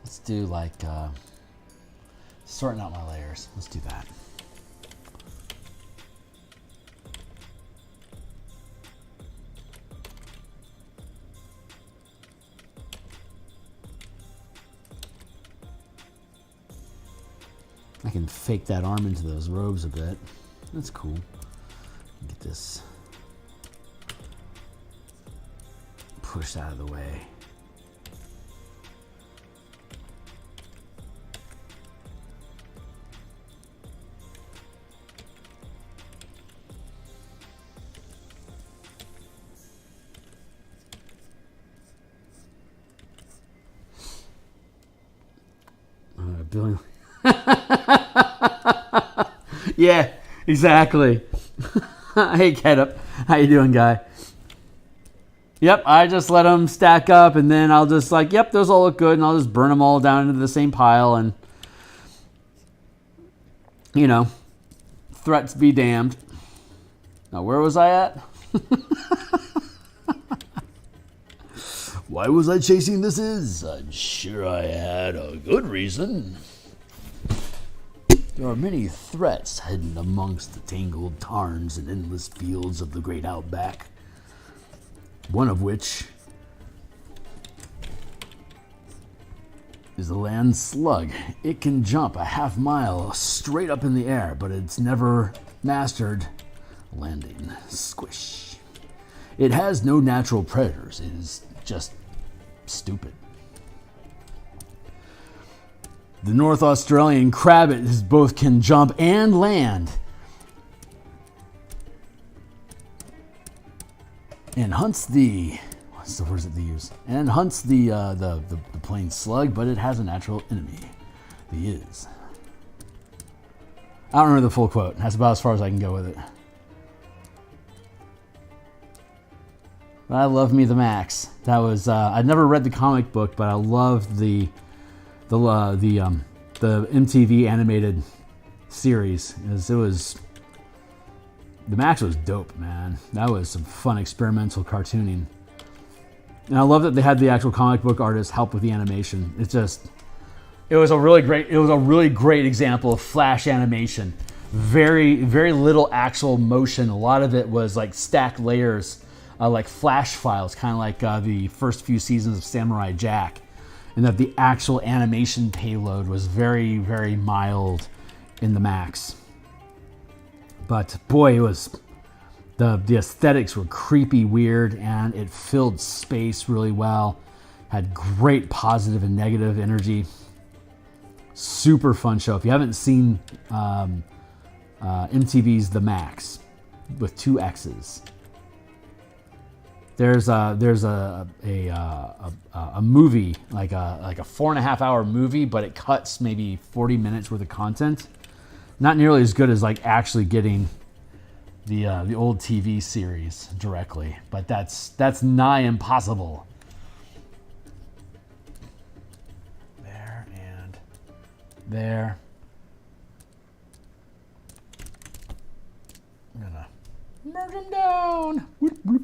Let's do like sorting out my layers. Let's do that. I can fake that arm into those robes a bit. That's cool. Get this pushed out of the way. Billy. Yeah, exactly. Hey, Ketup. How you doing, guy? Yep, I just let them stack up, and then I'll just like, yep, those all look good, and I'll just burn them all down into the same pile, and, you know, threats be damned. Now, where was I at? Why was I chasing this is? I'm sure I had a good reason. There are many threats hidden amongst the tangled tarns and endless fields of the great outback. One of which is the land slug. It can jump a half mile straight up in the air, but it's never mastered landing. Squish. It has no natural predators. It is just stupid. The North Australian crabbit is both can jump and land, and hunts the what's the words that they use? And hunts the plain slug, but it has a natural enemy. The is. I don't remember the full quote. That's about as far as I can go with it. But I love me the Max. That was I'd never read the comic book, but I loved the MTV animated series. It was the Max was dope, man. That was some fun experimental cartooning, and I love that they had the actual comic book artist help with the animation. It was a really great example of flash animation. Very little actual motion. A lot of it was like stacked layers. Like flash files, kind of like the first few seasons of Samurai Jack, and that the actual animation payload was very mild in the Max. But boy, it was the aesthetics were creepy, weird, and it filled space really well. Had great positive and negative energy. Super fun show. If you haven't seen MTV's The Max with 2 X's. There's a movie, like a 4.5 hour movie, but it cuts maybe 40 minutes worth of content. Not nearly as good as like actually getting the old TV series directly, but that's nigh impossible. There and there. I'm gonna merge them down. Whoop, whoop.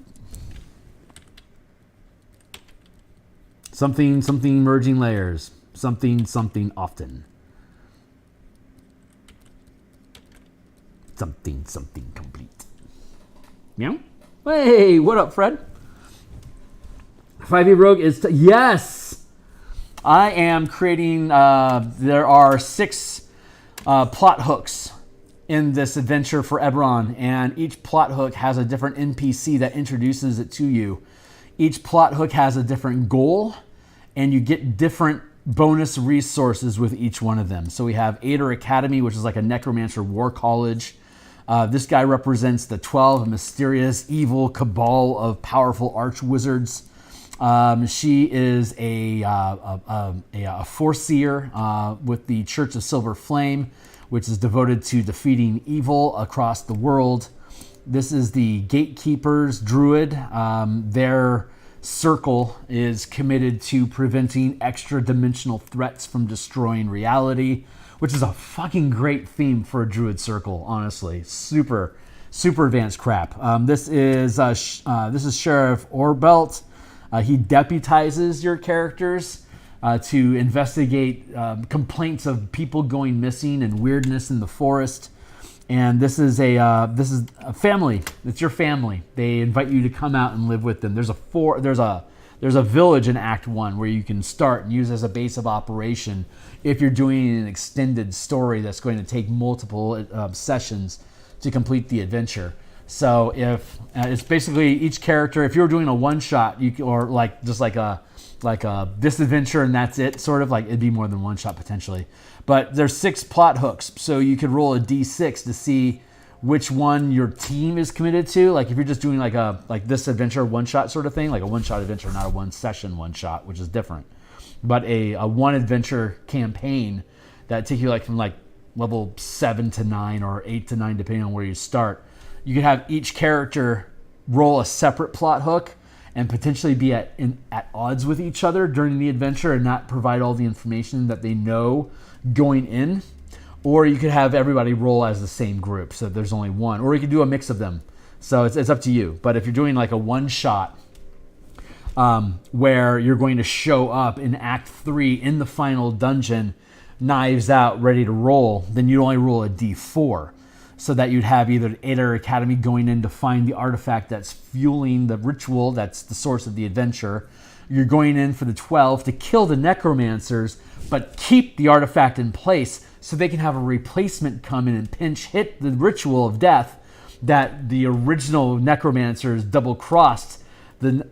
Something merging layers. Something often. Something complete. Meow. Hey, what up, Fred? 5e Rogue is yes. I am creating. There are 6 plot hooks in this adventure for Eberron, and each plot hook has a different NPC that introduces it to you. Each plot hook has a different goal, and you get different bonus resources with each one of them. So we have Aether Academy, which is like a necromancer war college. This guy represents the 12, a mysterious, evil cabal of powerful archwizards. She is a foreseer with the Church of Silver Flame, which is devoted to defeating evil across the world. This is the Gatekeepers Druid. Their circle is committed to preventing extra-dimensional threats from destroying reality, which is a fucking great theme for a Druid circle, honestly. Super, super advanced crap. This is Sheriff Orbelt. He deputizes your characters to investigate complaints of people going missing and weirdness in the forest. And this is a family. It's your family. They invite you to come out and live with them. There's a village in Act 1 where you can start and use as a base of operation if you're doing an extended story that's going to take multiple sessions to complete the adventure. So if it's basically each character, if you're doing a one shot, or like just like a this adventure and that's it, sort of like it'd be more than one shot potentially. But there's 6 plot hooks, so you could roll a d6 to see which one your team is committed to. Like if you're just doing like this adventure one shot sort of thing, like a one shot adventure, not a one session one shot, which is different. But a one adventure campaign that take you like from like level 7 to 9 or 8 to 9 depending on where you start. You could have each character roll a separate plot hook and potentially be at odds with each other during the adventure and not provide all the information that they know going in. Or you could have everybody roll as the same group, so there's only one. Or you could do a mix of them. So it's up to you. But if you're doing like a one shot where you're going to show up in Act 3 in the final dungeon, knives out, ready to roll, then you only roll a d4. So that you'd have either Aether Academy going in to find the artifact that's fueling the ritual, that's the source of the adventure. You're going in for the 12 to kill the necromancers, but keep the artifact in place so they can have a replacement come in and pinch hit the ritual of death that the original necromancers double-crossed the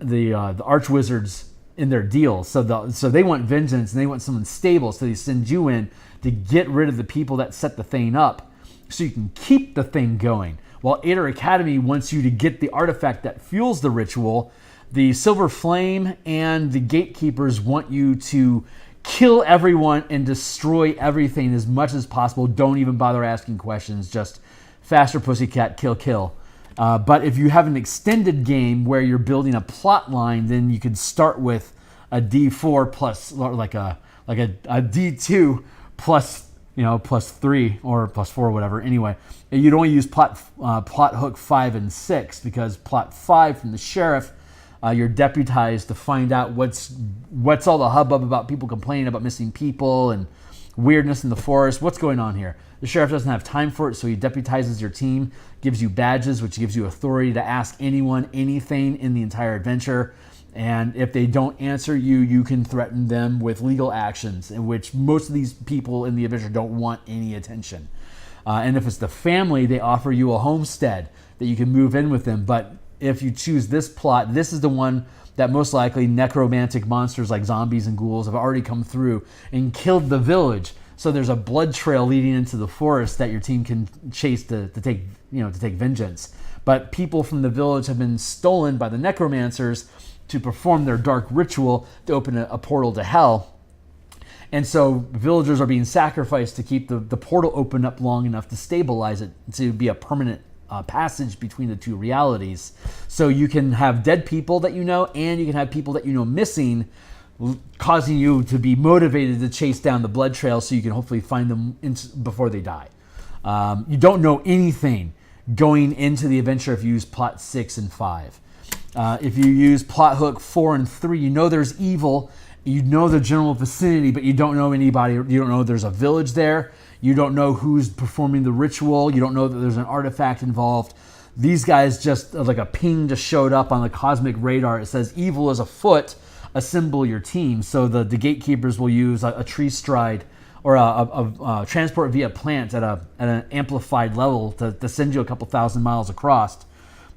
archwizards in their deal. So they want vengeance and they want someone stable, so they send you in to get rid of the people that set the thing up, so you can keep the thing going. While Aether Academy wants you to get the artifact that fuels the ritual, the Silver Flame and the Gatekeepers want you to kill everyone and destroy everything as much as possible. Don't even bother asking questions, just faster pussycat, kill, kill. But if you have an extended game where you're building a plot line, then you could start with a D4 plus, like a D2 plus, plus 3 or plus 4 or whatever. Anyway, you'd only use plot hook 5 and 6 because plot 5 from the sheriff, you're deputized to find out what's all the hubbub about people complaining about missing people and weirdness in the forest. What's going on here? The sheriff doesn't have time for it, so he deputizes your team, gives you badges, which gives you authority to ask anyone anything in the entire adventure. And if they don't answer you, you can threaten them with legal actions, in which most of these people in the adventure don't want any attention. And if it's the family, they offer you a homestead that you can move in with them. But if you choose this plot, this is the one that most likely necromantic monsters like zombies and ghouls have already come through and killed the village. So there's a blood trail leading into the forest that your team can chase to take vengeance. But people from the village have been stolen by the necromancers to perform their dark ritual to open a portal to hell. And so villagers are being sacrificed to keep the portal open up long enough to stabilize it to be a permanent passage between the two realities. So you can have dead people that you know, and you can have people that you know missing, causing you to be motivated to chase down the blood trail so you can hopefully find them before they die. You don't know anything going into the adventure if you use plot 6 and 5. If you use plot hook 4 and 3, you know there's evil, you know the general vicinity, but you don't know anybody, you don't know there's a village there, you don't know who's performing the ritual, you don't know that there's an artifact involved. These guys just, like a ping just showed up on the cosmic radar. It says evil is afoot, assemble your team. So the gatekeepers will use a tree stride or a transport via plant at an amplified level to send you a couple thousand miles across.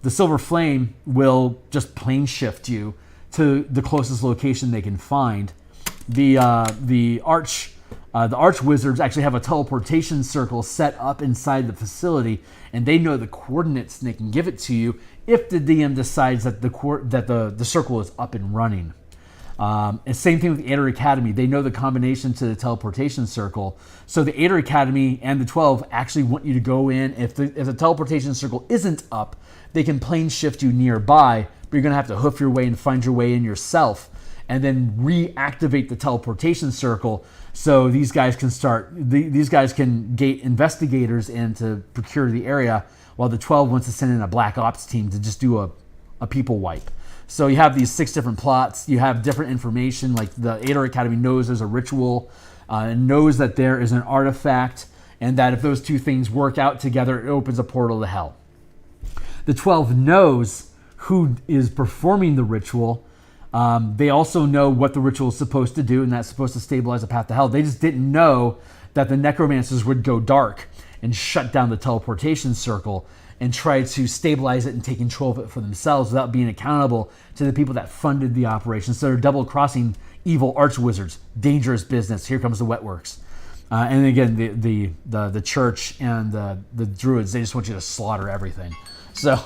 The Silver Flame will just plane shift you to the closest location they can find. the arch wizards actually have a teleportation circle set up inside the facility, and they know the coordinates and they can give it to you if the DM decides that the circle is up and running. And same thing with the Aether Academy. They know the combination to the teleportation circle. So the Aether Academy and the 12 actually want you to go in. If the teleportation circle isn't up, they can plane shift you nearby, but you're going to have to hoof your way and find your way in yourself and then reactivate the teleportation circle so these guys can gate investigators in to procure the area, while the 12 wants to send in a black ops team to just do a people wipe. So you have these 6 different plots. You have different information, like the Aether Academy knows there's a ritual, and knows that there is an artifact, and that if those two things work out together, it opens a portal to hell. The 12 knows who is performing the ritual. They also know what the ritual is supposed to do, and that's supposed to stabilize the path to hell. They just didn't know that the necromancers would go dark and shut down the teleportation circle and try to stabilize it and take control of it for themselves without being accountable to the people that funded the operation. So they're double-crossing evil archwizards. Dangerous business. Here comes the wet works. And again, the church and the druids, they just want you to slaughter everything. So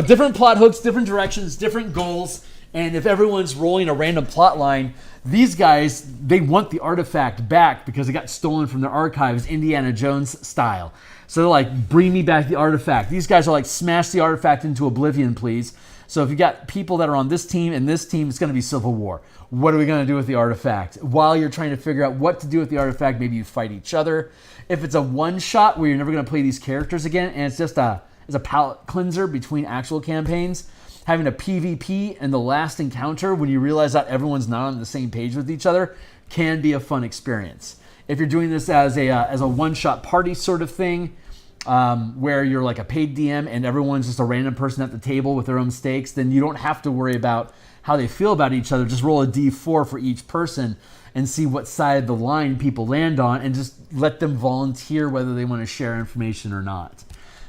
different plot hooks, different directions, different goals. And if everyone's rolling a random plot line, these guys, they want the artifact back because it got stolen from their archives, Indiana Jones style. So they're like, bring me back the artifact. These guys are like, smash the artifact into oblivion, please. So if you got people that are on this team and this team, it's going to be civil war. What are we going to do with the artifact? While you're trying to figure out what to do with the artifact, maybe you fight each other. If it's a one-shot where you're never going to play these characters again, and it's just a palate cleanser between actual campaigns, having a PvP and the last encounter when you realize that everyone's not on the same page with each other can be a fun experience. If you're doing this as a one-shot party sort of thing, where you're like a paid DM and everyone's just a random person at the table with their own stakes, then you don't have to worry about how they feel about each other. Just roll a d4 for each person and see what side of the line people land on, and just let them volunteer whether they want to share information or not.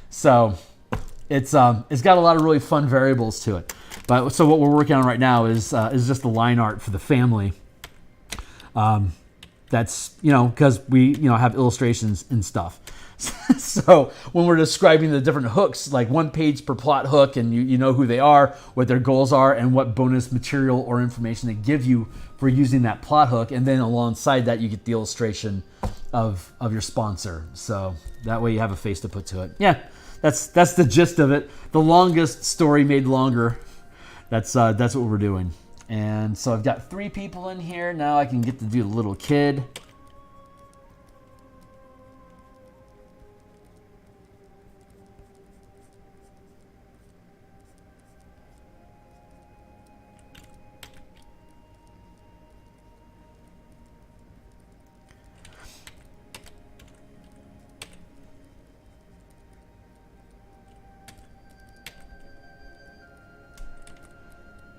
So it's got a lot of really fun variables to it. But so what we're working on right now is just the line art for the family. That's, because we, have illustrations and stuff. So when we're describing the different hooks, like one page per plot hook, and you know who they are, what their goals are, and what bonus material or information they give you for using that plot hook, and then alongside that you get the illustration of your sponsor. So that way you have a face to put to it. Yeah, that's the gist of it. The longest story made longer. That's what we're doing. And so I've got 3 people in here. Now I can get to do the little kid.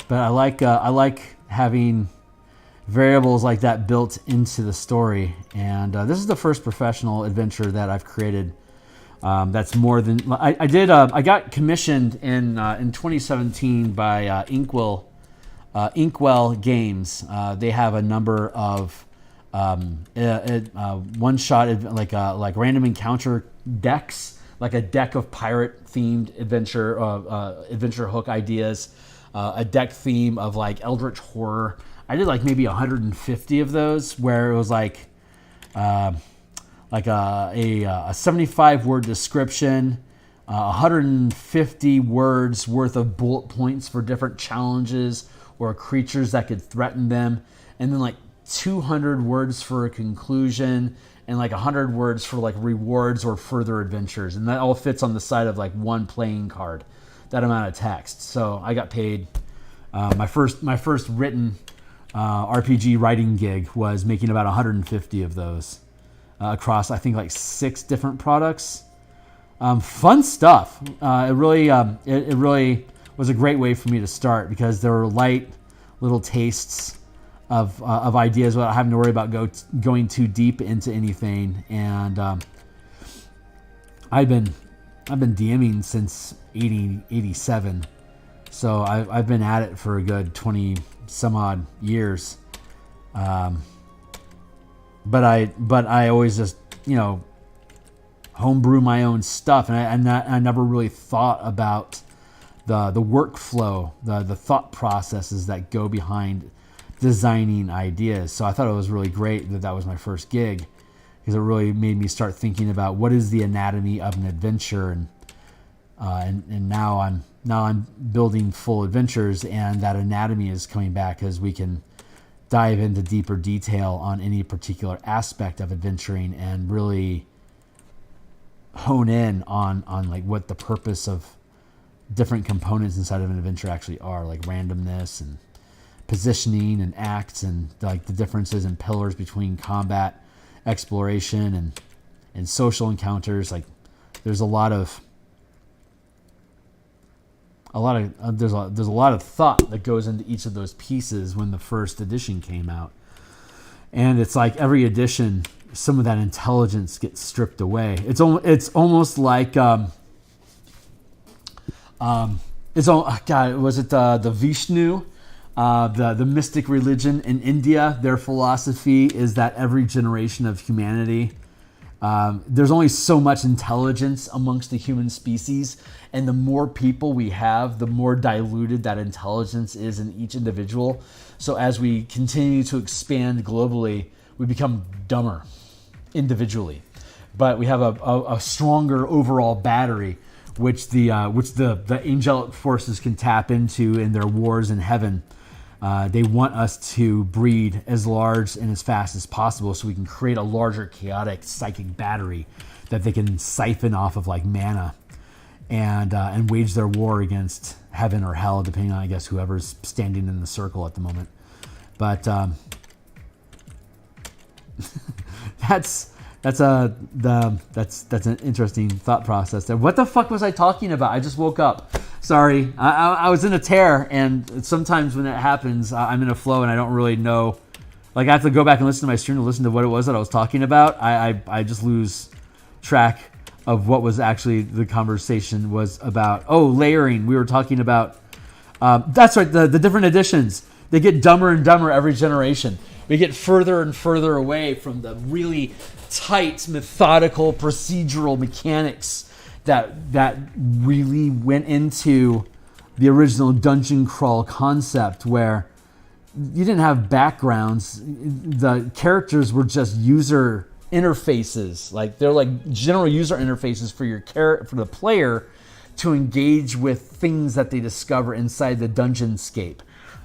But I like having variables like that built into the story. And this is the first professional adventure that I've created. That's more than I did. I got commissioned in 2017 by Inkwell Games. They have a number of one shot like random encounter decks, like a deck of pirate themed adventure hook ideas. A deck theme of like Eldritch Horror. I did like maybe 150 of those, where it was like a 75 word description, 150 words worth of bullet points for different challenges or creatures that could threaten them, and then like 200 words for a conclusion, and like 100 words for like rewards or further adventures, and that all fits on the side of like one playing card. That amount of text. So I got paid. My first written RPG writing gig was making about 150 of those across, I think, like 6 different products. Fun stuff. It really was a great way for me to start, because there were light little tastes of ideas without having to worry about going too deep into anything. And I've been DMing since 87, so I've been at it for a good 20 some odd years, But I always just, homebrew my own stuff, and I never really thought about the workflow, the thought processes that go behind designing ideas. So I thought it was really great that was my first gig, because it really made me start thinking about what is the anatomy of an adventure, and now I'm building full adventures, and that anatomy is coming back as we can dive into deeper detail on any particular aspect of adventuring and really hone in on like what the purpose of different components inside of an adventure actually are, like randomness and positioning and acts, and like the differences in pillars between combat, exploration, and social encounters. Like there's a lot of thought that goes into each of those pieces when the first edition came out. And it's like every edition, some of that intelligence gets stripped away. It's almost like God, was it the Vishnu, the mystic religion in India? Their philosophy is that every generation of humanity, there's only so much intelligence amongst the human species, and the more people we have, the more diluted that intelligence is in each individual. So as we continue to expand globally, we become dumber individually, but we have a stronger overall battery, which the angelic forces can tap into in their wars in heaven. They want us to breed as large and as fast as possible, so we can create a larger chaotic psychic battery that they can siphon off of like mana, and wage their war against heaven or hell, depending on, I guess, whoever's standing in the circle at the moment. But that's an interesting thought process there. What the fuck was I talking about? I just woke up. Sorry, I was in a tear, and sometimes when that happens, I'm in a flow and I don't really know. Like I have to go back and listen to my stream to listen to what it was that I was talking about. I just lose track of what was actually the conversation was about. Oh, layering. We were talking about. That's right. The different editions. They get dumber and dumber every generation. We get further and further away from the really tight, methodical, procedural mechanics that really went into the original dungeon crawl concept, where you didn't have backgrounds. The characters were just user interfaces. Like they're like general user interfaces for the player to engage with things that they discover inside the dungeonscape.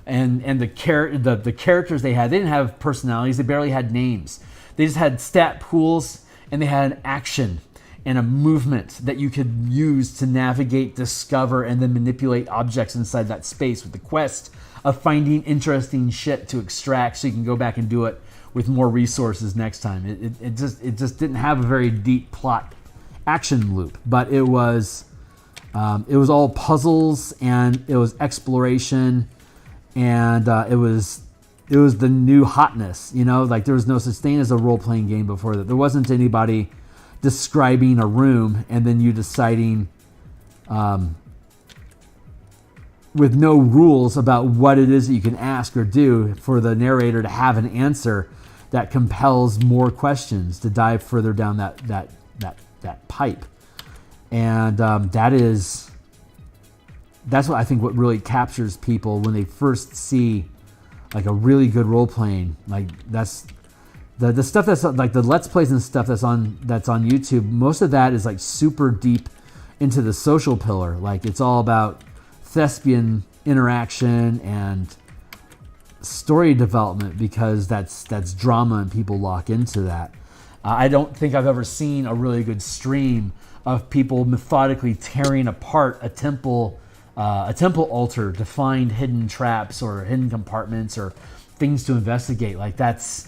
And the characters they didn't have personalities. They barely had names. They just had stat pools, and they had an action and a movement that you could use to navigate, discover, and then manipulate objects inside that space, with the quest of finding interesting shit to extract so you can go back and do it with more resources next time. It just didn't have a very deep plot action loop, but it was all puzzles, and it was exploration, and it was the new hotness. Like there was no such thing as a role-playing game before that. There wasn't anybody describing a room and then you deciding with no rules about what it is that you can ask or do, for the narrator to have an answer that compels more questions to dive further down that pipe. And that's what I think what really captures people when they first see like a really good role playing. Like that's the stuff that's like the Let's Plays and stuff that's on YouTube. Most of that is like super deep into the social pillar. Like it's all about thespian interaction and story development, because that's drama and people lock into that. I don't think I've ever seen a really good stream of people methodically tearing apart a temple altar to find hidden traps or hidden compartments or things to investigate. Like that's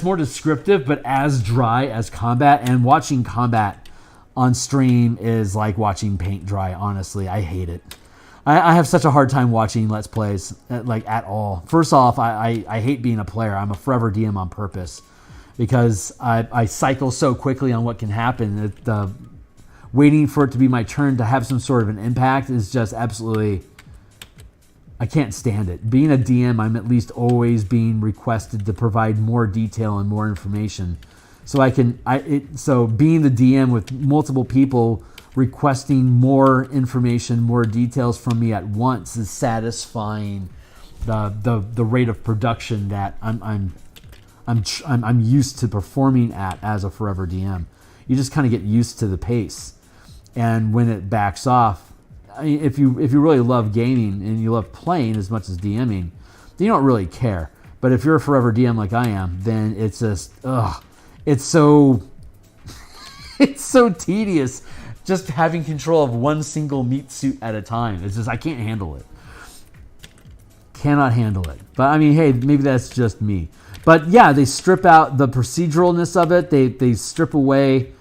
more descriptive, but as dry as combat. And watching combat on stream is like watching paint dry. Honestly, I hate it. I have such a hard time watching Let's Plays, like at all. First off, I hate being a player. I'm a forever DM on purpose, because I cycle so quickly on what can happen that waiting for it to be my turn to have some sort of an impact is just absolutely I can't stand it. Being a DM, I'm at least always being requested to provide more detail and more information. So so being the DM with multiple people requesting more information, more details from me at once is satisfying the rate of production that I'm used to performing at as a forever DM. You just kind of get used to the pace, and when it backs off, I mean, if you really love gaming and you love playing as much as DMing, then you don't really care. But if you're a forever DM like I am, then it's just it's so it's so tedious just having control of one single meat suit at a time. It's just I can't handle it. Cannot handle it. But I mean, hey, maybe that's just me. But yeah, they strip out the proceduralness of it. They strip away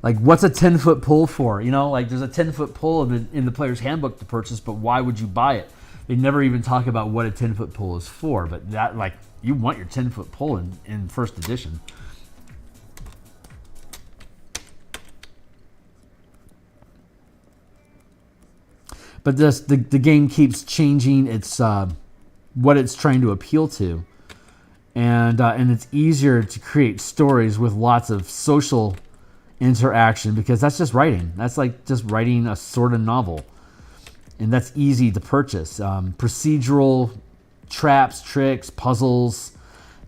like what's a 10-foot pull for? You know, like there's a 10-foot pull in the player's handbook to purchase, but why would you buy it? They never even talk about what a 10-foot pull is for, but that, like, you want your 10-foot pull in first edition. But the game keeps changing its what it's trying to appeal to, and it's easier to create stories with lots of social interaction because that's just writing. That's like just writing a sort of novel, and that's easy to purchase. Procedural traps, tricks, puzzles,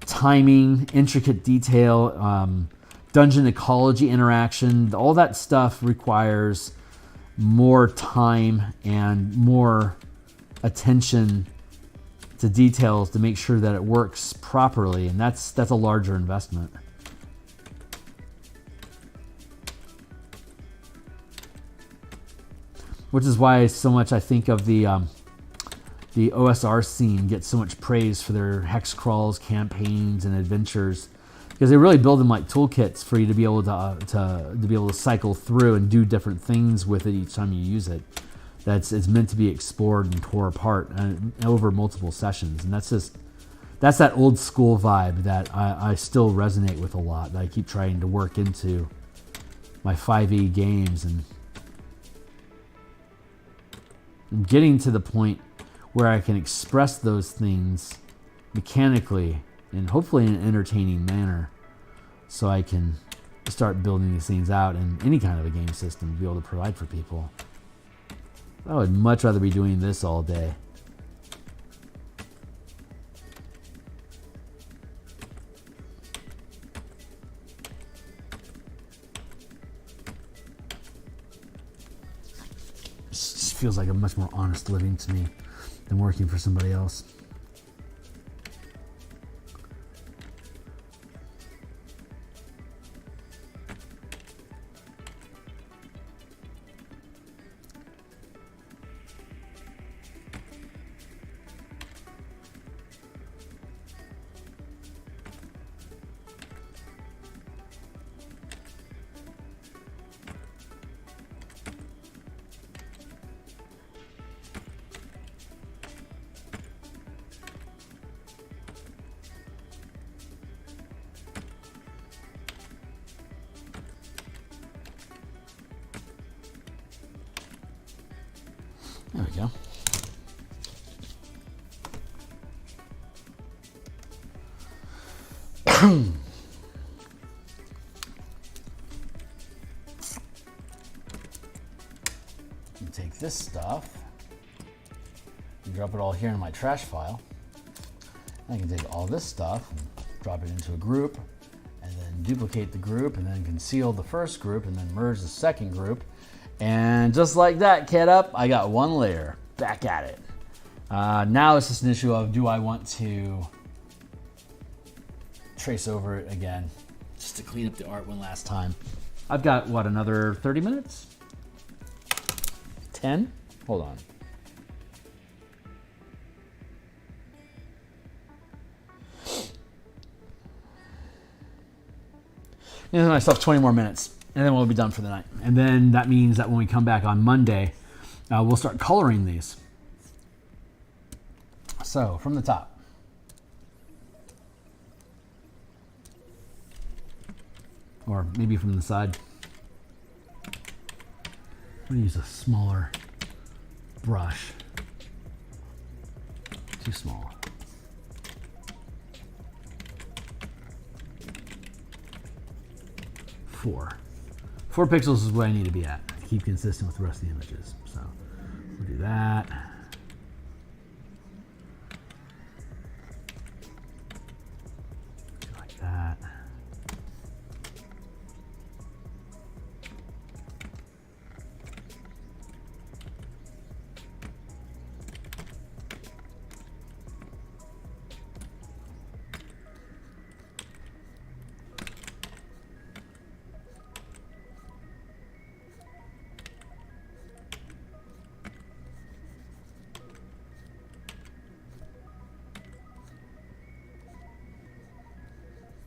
timing, intricate detail, dungeon ecology interaction, all that stuff requires more time and more attention to details to make sure that it works properly, and that's a larger investment. Which is why so much I think of the OSR scene gets so much praise for their hex crawls, campaigns, and adventures, because they really build them like toolkits for you to be able to cycle through and do different things with it each time you use it. It's meant to be explored and tore apart over multiple sessions, and that's that old school vibe that I still resonate with a lot. That I keep trying to work into my 5e games, and I'm getting to the point where I can express those things mechanically and hopefully in an entertaining manner, so I can start building these things out in any kind of a game system to be able to provide for people. I would much rather be doing this all day. It just feels like a much more honest living to me than working for somebody else. There we go. Take this stuff and drop it all here in my trash file. I can take all this stuff and drop it into a group, and then duplicate the group, and then conceal the first group, and then merge the second group. And just like that, cat up, I got one layer. Back at it. Now it's just an issue of, do I want to trace over it again just to clean up the art one last time? I've got, what, another 30 minutes? 10? Hold on. Give myself 20 more minutes, and then we'll be done for the night. And then that means that when we come back on Monday, we'll start coloring these. So, from the top. Or maybe from the side. I'm going to use a smaller brush. Too small. Four pixels is where I need to be at to keep consistent with the rest of the images. So we'll do that. Like that.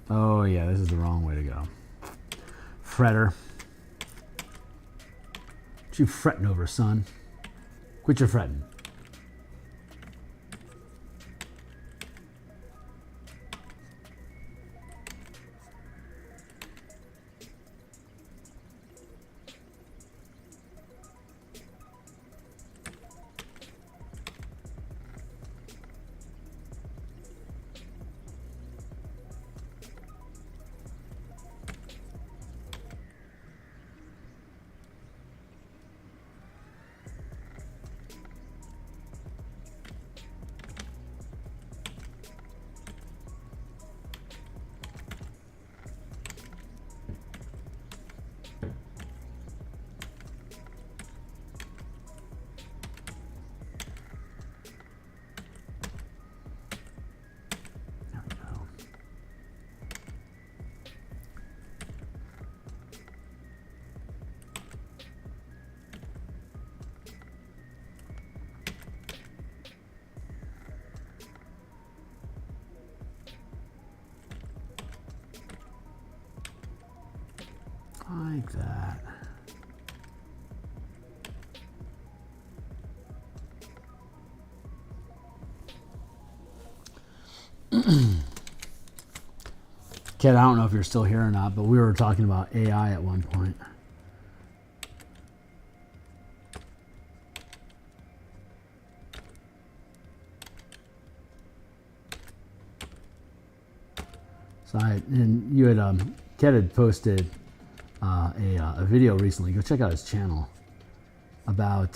Oh yeah, this is the wrong way to go. Fretter. What you fretting over, son? Quit your fretting. Like that. Kid, I don't know if you're still here or not, but we were talking about AI at one point. So you had, Ked had posted a video recently. Go check out his channel about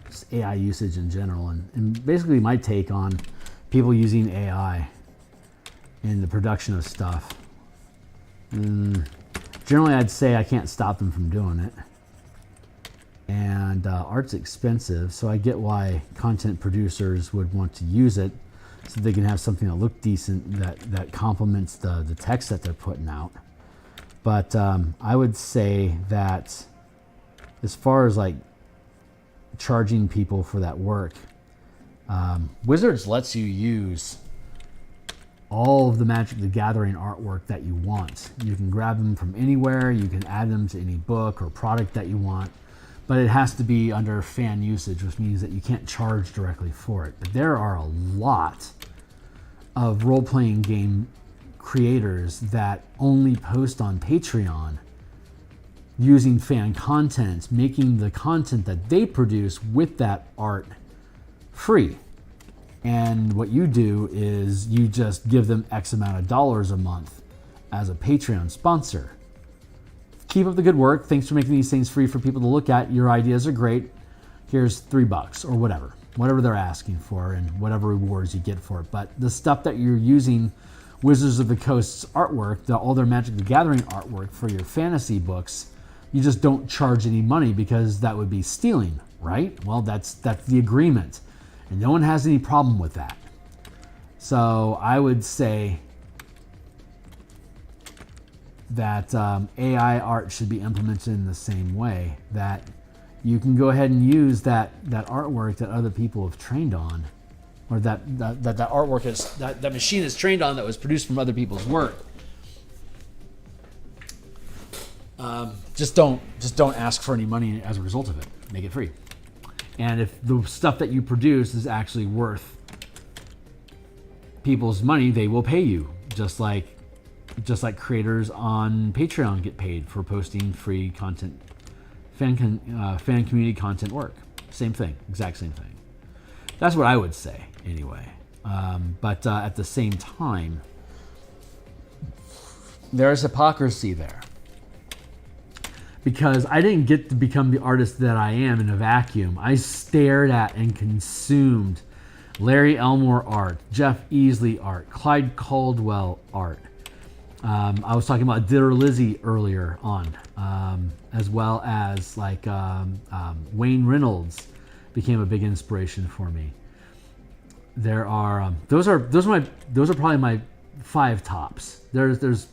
just AI usage in general, and basically my take on people using AI in the production of stuff. Generally, I'd say I can't stop them from doing it. And art's expensive, so I get why content producers would want to use it so they can have something that looks decent, that complements the text that they're putting out. But I would say that as far as like charging people for that work, Wizards lets you use all of the Magic the Gathering artwork that you want. You can grab them from anywhere, you can add them to any book or product that you want, but it has to be under fan usage, which means that you can't charge directly for it. But there are a lot of role-playing game creators that only post on Patreon using fan content, making the content that they produce with that art free. And what you do is you just give them X amount of dollars a month as a Patreon sponsor. Keep up the good work. Thanks for making these things free for people to look at. Your ideas are great. Here's $3 or whatever they're asking for and whatever rewards you get for it. But the stuff that you're using Wizards of the Coast's artwork, all their Magic the Gathering artwork for your fantasy books, you just don't charge any money because that would be stealing, right? Well, that's the agreement. And no one has any problem with that. So I would say that AI art should be implemented in the same way, that you can go ahead and use that artwork that other people have trained on, or that artwork is that machine is trained on that was produced from other people's work. Just don't ask for any money as a result of it. Make it free. And if the stuff that you produce is actually worth people's money, they will pay you, just like creators on Patreon get paid for posting free content, fan community content work. Same thing, exact same thing. That's what I would say, anyway. But at the same time, there's hypocrisy there. Because I didn't get to become the artist that I am in a vacuum. I stared at and consumed Larry Elmore art, Jeff Easley art, Clyde Caldwell art. I was talking about Ditter Lizzie earlier on, as well as like Wayne Reynolds became a big inspiration for me. There are those are probably my 5 tops. Michael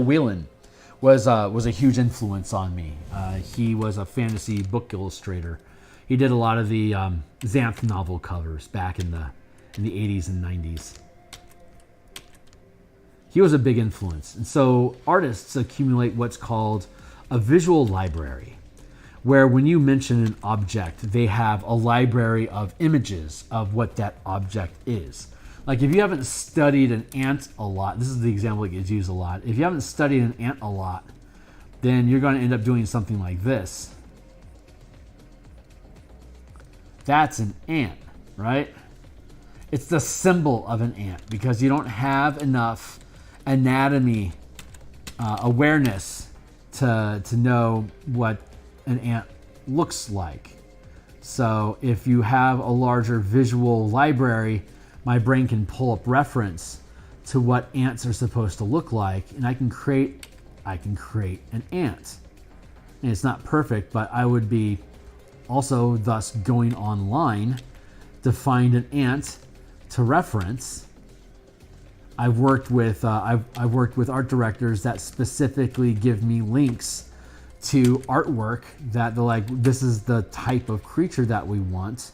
Whelan was a huge influence on me. He was a fantasy book illustrator. He did a lot of the Xanth novel covers back in the 80s and 90s. He was a big influence. And so artists accumulate what's called a visual library, where when you mention an object, they have a library of images of what that object is. Like if you haven't studied an ant a lot, this is the example that gets used a lot. If you haven't studied an ant a lot, then you're going to end up doing something like this. That's an ant, right? It's the symbol of an ant because you don't have enough anatomy awareness to know what an ant looks like. So if you have a larger visual library, my brain can pull up reference to what ants are supposed to look like, and I can create an ant. And it's not perfect, but I would be also thus going online to find an ant to reference. I've worked with art directors that specifically give me links to artwork that they're like, this is the type of creature that we want,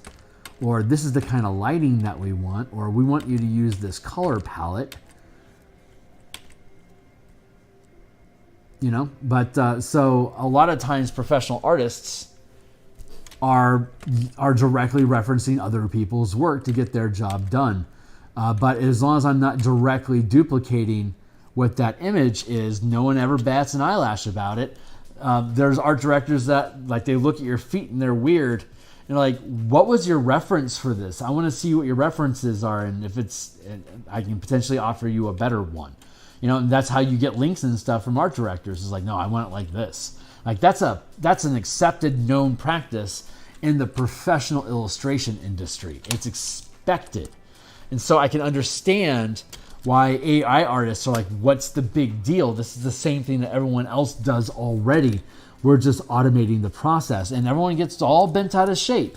or this is the kind of lighting that we want, or we want you to use this color palette. You know, but so a lot of times professional artists are directly referencing other people's work to get their job done. But as long as I'm not directly duplicating what that image is, no one ever bats an eyelash about it. There's art directors that like they look at your feet and they're weird. And like, what was your reference for this? I want to see what your references are, and if it's, I can potentially offer you a better one. You know, and that's how you get links and stuff from art directors. Is like, no, I want it like this. Like that's an accepted, known practice in the professional illustration industry. It's expected. And so I can understand why AI artists are like, what's the big deal? This is the same thing that everyone else does already. We're just automating the process. And everyone gets all bent out of shape.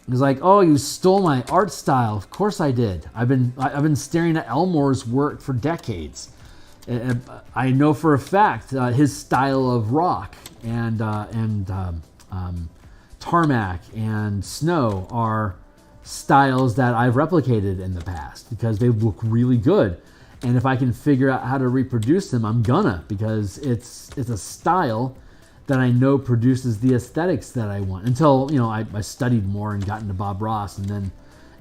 It's like, oh, you stole my art style. Of course I did. I've been staring at Elmore's work for decades. I know for a fact his style of rock and tarmac and snow are styles that I've replicated in the past because they look really good. And if I can figure out how to reproduce them, I'm gonna, because it's a style that I know produces the aesthetics that I want. Until, you know, I studied more and got into Bob Ross, and then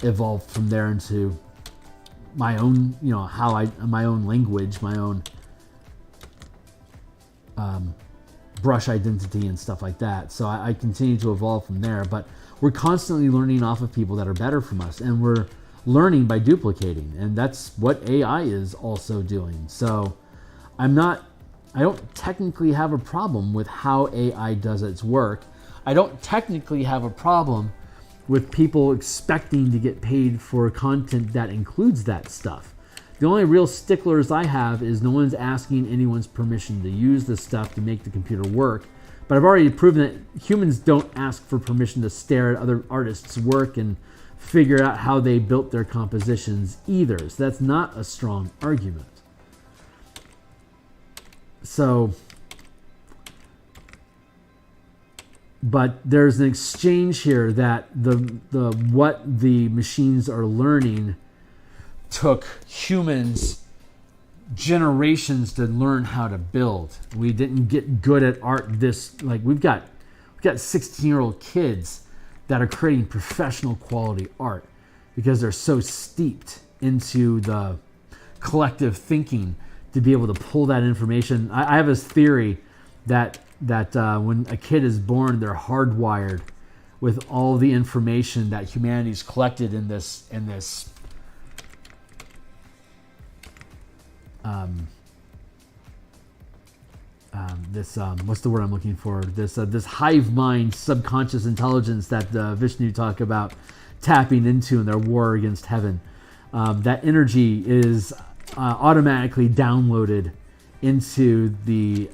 evolved from there into my own, you know, my own language, my own brush identity and stuff like that. So I continue to evolve from there, but we're constantly learning off of people that are better from us, and we're learning by duplicating, and that's what AI is also doing. So I don't technically have a problem with how AI does its work. I don't technically have a problem with people expecting to get paid for content that includes that stuff. The only real sticklers I have is no one's asking anyone's permission to use this stuff to make the computer work. But I've already proven that humans don't ask for permission to stare at other artists' work and figure out how they built their compositions either. So that's not a strong argument. So, but there's an exchange here that the what the machines are learning took humans generations to learn how to build. We didn't get good at art we've got 16-year-old kids that are creating professional quality art because they're so steeped into the collective thinking to be able to pull that information. I have this theory that when a kid is born, they're hardwired with all the information that humanity's collected in this what's the word I'm looking for? This hive mind subconscious intelligence that Vishnu talk about tapping into in their war against heaven. That energy is automatically downloaded into the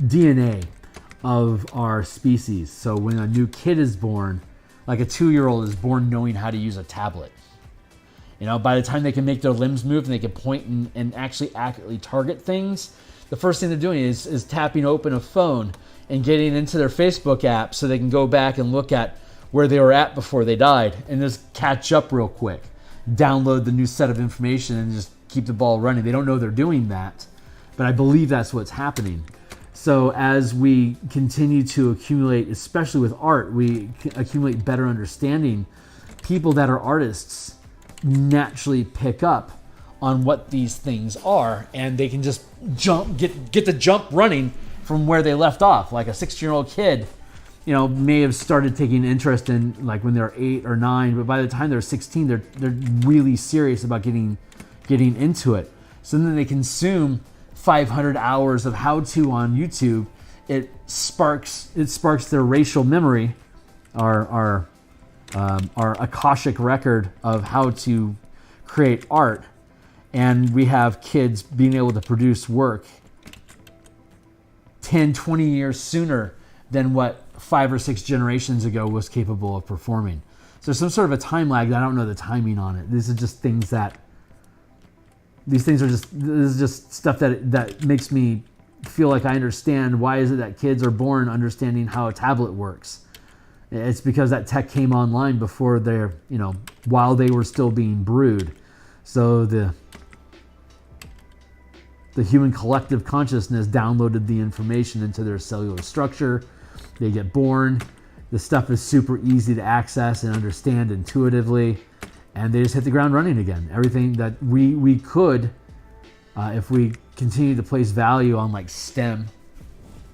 DNA of our species. So when a new kid is born, like a 2-year-old is born knowing how to use a tablet. By the time they can make their limbs move and they can point and actually accurately target things, the first thing they're doing is tapping open a phone and getting into their Facebook app so they can go back and look at where they were at before they died and just catch up real quick, download the new set of information and just keep the ball running. They don't know they're doing that, but I believe that's what's happening. So as we continue to accumulate, especially with art, we accumulate better understanding. People that are artists naturally pick up on what these things are, and they can just get the jump running from where they left off. Like a 16-year-old kid, may have started taking interest in like when they're 8 or 9, but by the time they're 16, they're really serious about getting into it. So then they consume 500 hours of how-to on YouTube. It sparks their racial memory, our Akashic record of how to create art, and we have kids being able to produce work 10, 20 years sooner than what 5 or 6 generations ago was capable of performing. So there's some sort of a time lag. I don't know the timing on it. This is just this is just stuff that makes me feel like I understand why is it that kids are born understanding how a tablet works. It's because that tech came online before they're, while they were still being brewed. So the human collective consciousness downloaded the information into their cellular structure. They get born. The stuff is super easy to access and understand intuitively, and they just hit the ground running again. Everything that we could, if we continue to place value on like STEM,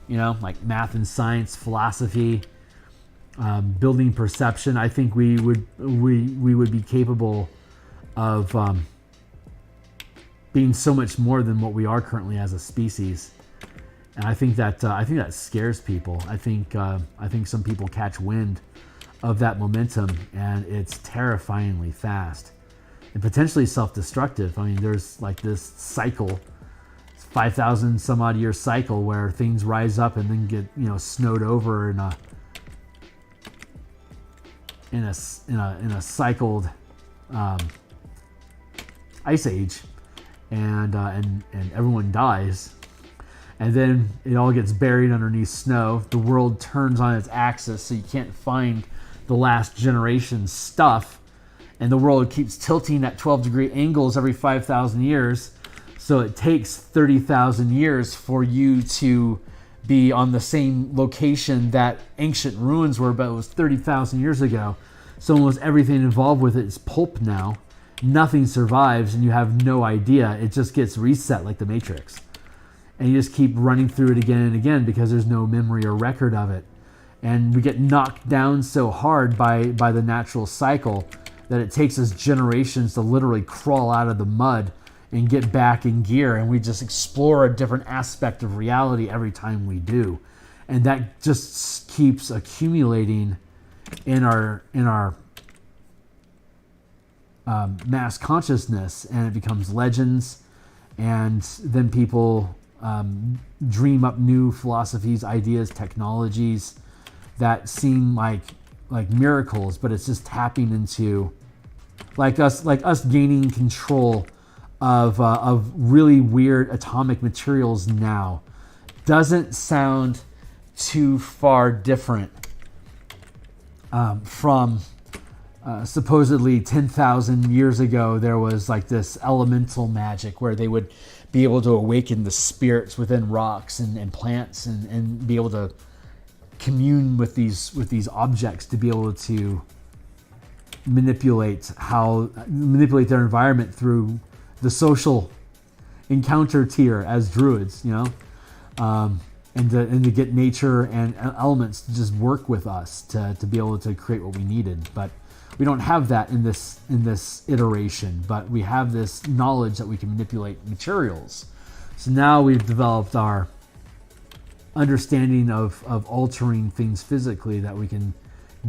like math and science, philosophy, building perception, I think we would be capable of being so much more than what we are currently as a species. And I think that scares people. I think some people catch wind of that momentum, and it's terrifyingly fast and potentially self-destructive. I mean, there's like this cycle, 5,000 some odd year cycle where things rise up and then get snowed over in a cycled ice age, and everyone dies. And then it all gets buried underneath snow. The world turns on its axis, so you can't find the last generation's stuff. And the world keeps tilting at 12-degree angles every 5,000 years. So it takes 30,000 years for you to be on the same location that ancient ruins were, but it was 30,000 years ago. So almost everything involved with it is pulp now. Nothing survives, and you have no idea. It just gets reset like the Matrix. And you just keep running through it again and again because there's no memory or record of it. And we get knocked down so hard by the natural cycle that it takes us generations to literally crawl out of the mud and get back in gear. And we just explore a different aspect of reality every time we do. And that just keeps accumulating in our mass consciousness, and it becomes legends. And then people dream up new philosophies, ideas, technologies that seem like miracles, but it's just tapping into like us gaining control of really weird atomic materials now. Doesn't sound too far different from supposedly 10,000 years ago. There was like this elemental magic where they would be able to awaken the spirits within rocks and plants and be able to commune with these objects to be able to manipulate their environment through the social encounter tier as druids, and to get nature and elements to just work with us to be able to create what we needed. But we don't have that in this iteration, but we have this knowledge that we can manipulate materials. So now we've developed our understanding of altering things physically, that we can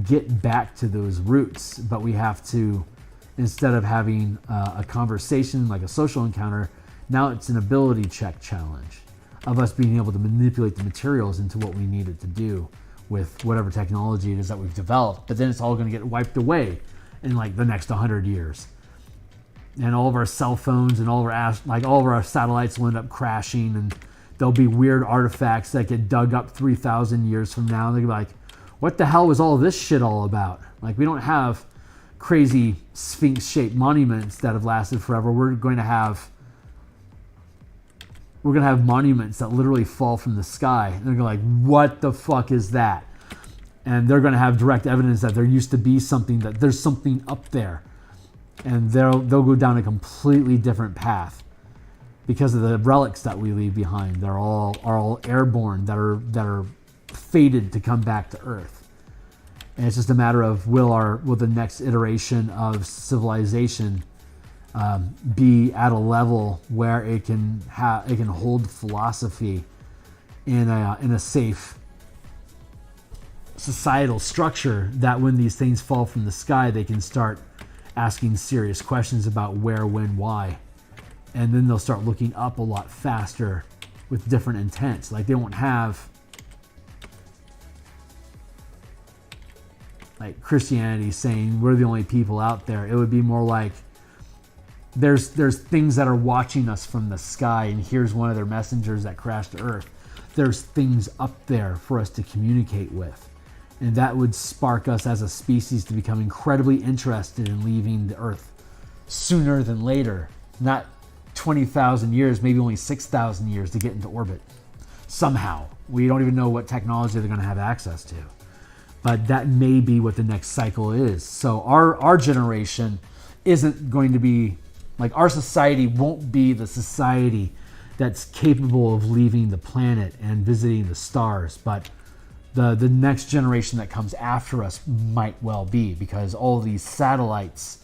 get back to those roots. But we have to, instead of having a conversation like a social encounter, now it's an ability check challenge of us being able to manipulate the materials into what we need it to do with whatever technology it is that we've developed. But then it's all going to get wiped away in like the next 100 years. And all of our cell phones and all of our satellites will end up crashing, and there'll be weird artifacts that get dug up 3,000 years from now. They'll be like, what the hell was all this shit all about? Like, we don't have crazy sphinx-shaped monuments that have lasted forever. We're going to have monuments that literally fall from the sky. And they're going to be like, what the fuck is that? And they're going to have direct evidence that there used to be something, that there's something up there. And they'll go down a completely different path because of the relics that we leave behind. They're all airborne, that are fated to come back to Earth. And it's just a matter of will the next iteration of civilization be at a level where it can hold philosophy in a safe societal structure, that when these things fall from the sky, they can start asking serious questions about where, when, why. And then they'll start looking up a lot faster with different intents. Like, they won't have like Christianity saying we're the only people out there. It would be more like there's things that are watching us from the sky, and here's one of their messengers that crashed to Earth. There's things up there for us to communicate with. And that would spark us as a species to become incredibly interested in leaving the Earth sooner than later. Not 20,000 years, maybe only 6,000 years to get into orbit. Somehow. We don't even know what technology they're going to have access to. But that may be what the next cycle is. So our generation isn't going to be, like, our society won't be the society that's capable of leaving the planet and visiting the stars. But the next generation that comes after us might well be, because all these satellites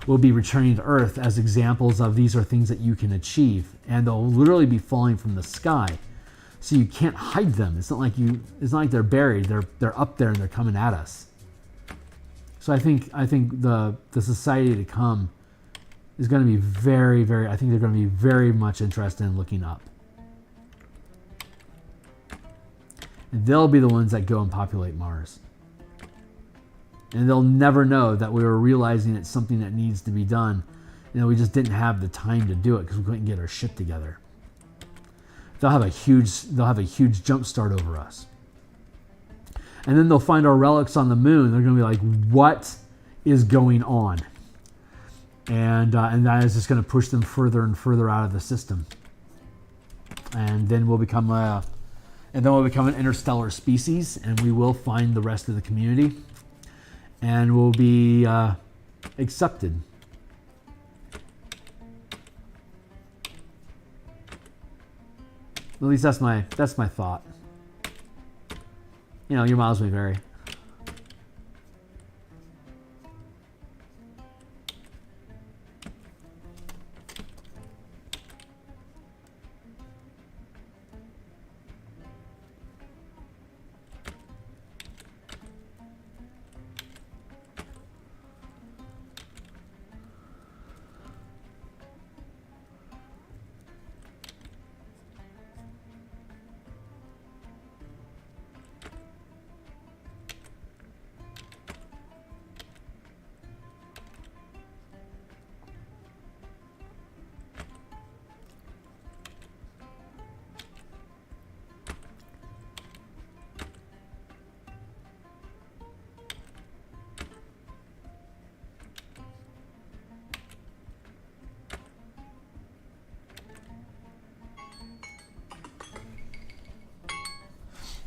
will be returning to Earth as examples of these are things that you can achieve, and they'll literally be falling from the sky, so you can't hide them. It's not like they're buried. They're up there and they're coming at us. So I think the society to come is going to be very, very. I think they're going to be very much interested in looking up. And they'll be the ones that go and populate Mars. And they'll never know that we were realizing it's something that needs to be done. And we just didn't have the time to do it because we couldn't get our shit together. They'll have a huge jump start over us. And then they'll find our relics on the moon. They're going to be like, what is going on? And that is just going to push them further and further out of the system. And then we'll become an interstellar species, and we will find the rest of the community, and we'll be accepted. At least that's my thought. You know, your miles may vary.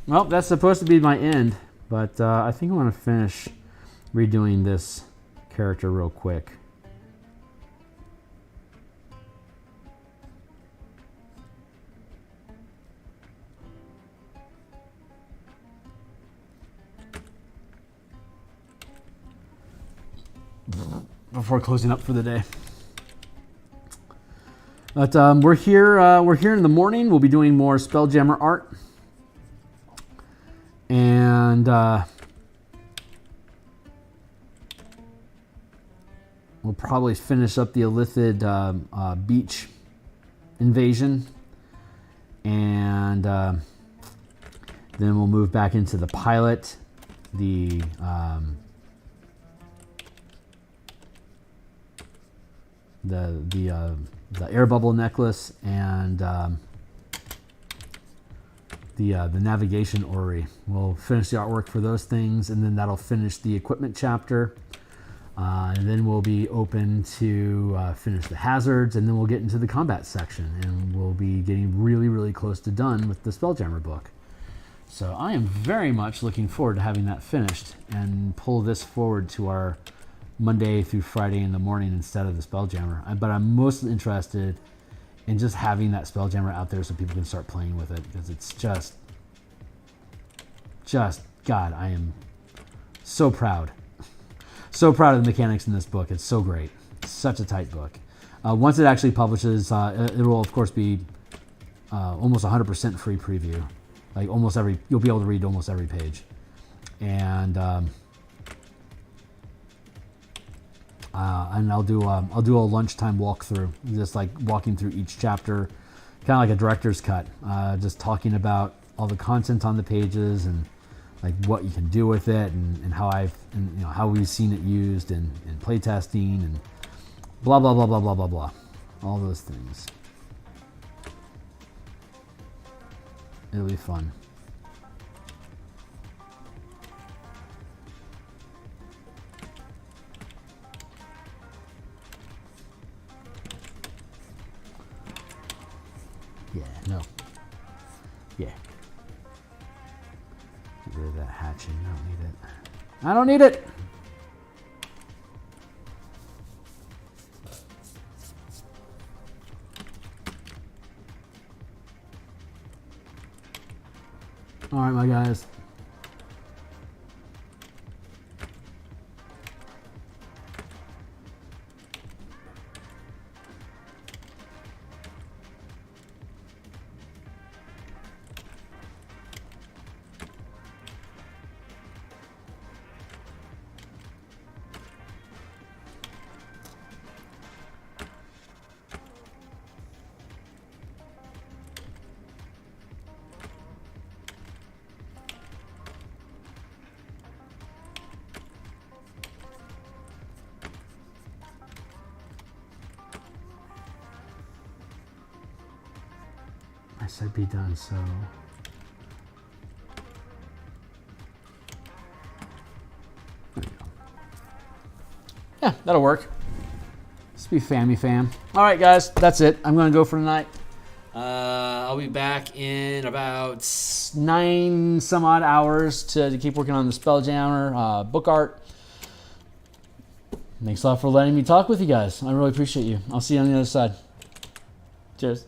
Well, that's supposed to be my end, but I think I want to finish redoing this character real quick. before closing up for the day. But we're here in the morning. We'll be doing more Spelljammer art. And we'll probably finish up the Illithid beach invasion. And then we'll move back into the pilot, the air bubble necklace, and the navigation orrery. We'll finish the artwork for those things, and then that'll finish the equipment chapter. And then we'll be open to finish the hazards, and then we'll get into the combat section, and we'll be getting really, really close to done with the Spelljammer book. So I am very much looking forward to having that finished and pull this forward to our Monday through Friday in the morning instead of the Spelljammer. But I'm most interested in just having that Spelljammer out there so people can start playing with it, because it's just God, I am so proud. So proud of the mechanics in this book. It's so great. It's such a tight book. Once it actually publishes, it will of course be almost 100% free preview. Like you'll be able to read almost every page. And I'll do a lunchtime walkthrough, just like walking through each chapter, kind of like a director's cut, just talking about all the content on the pages and like what you can do with it, and how how we've seen it used in playtesting and blah blah blah blah blah blah blah, all those things. It'll be fun. Yeah, no. Yeah. Get rid of that hatching. I don't need it. I don't need it! Alright, my guys. I said be done, so there you go. Yeah, that'll work. Just be fammy fam. All right, guys, that's it. I'm gonna go for tonight. I'll be back in about 9 some odd hours to keep working on the Spelljammer book art. Thanks a lot for letting me talk with you guys. I really appreciate you. I'll see you on the other side. Cheers.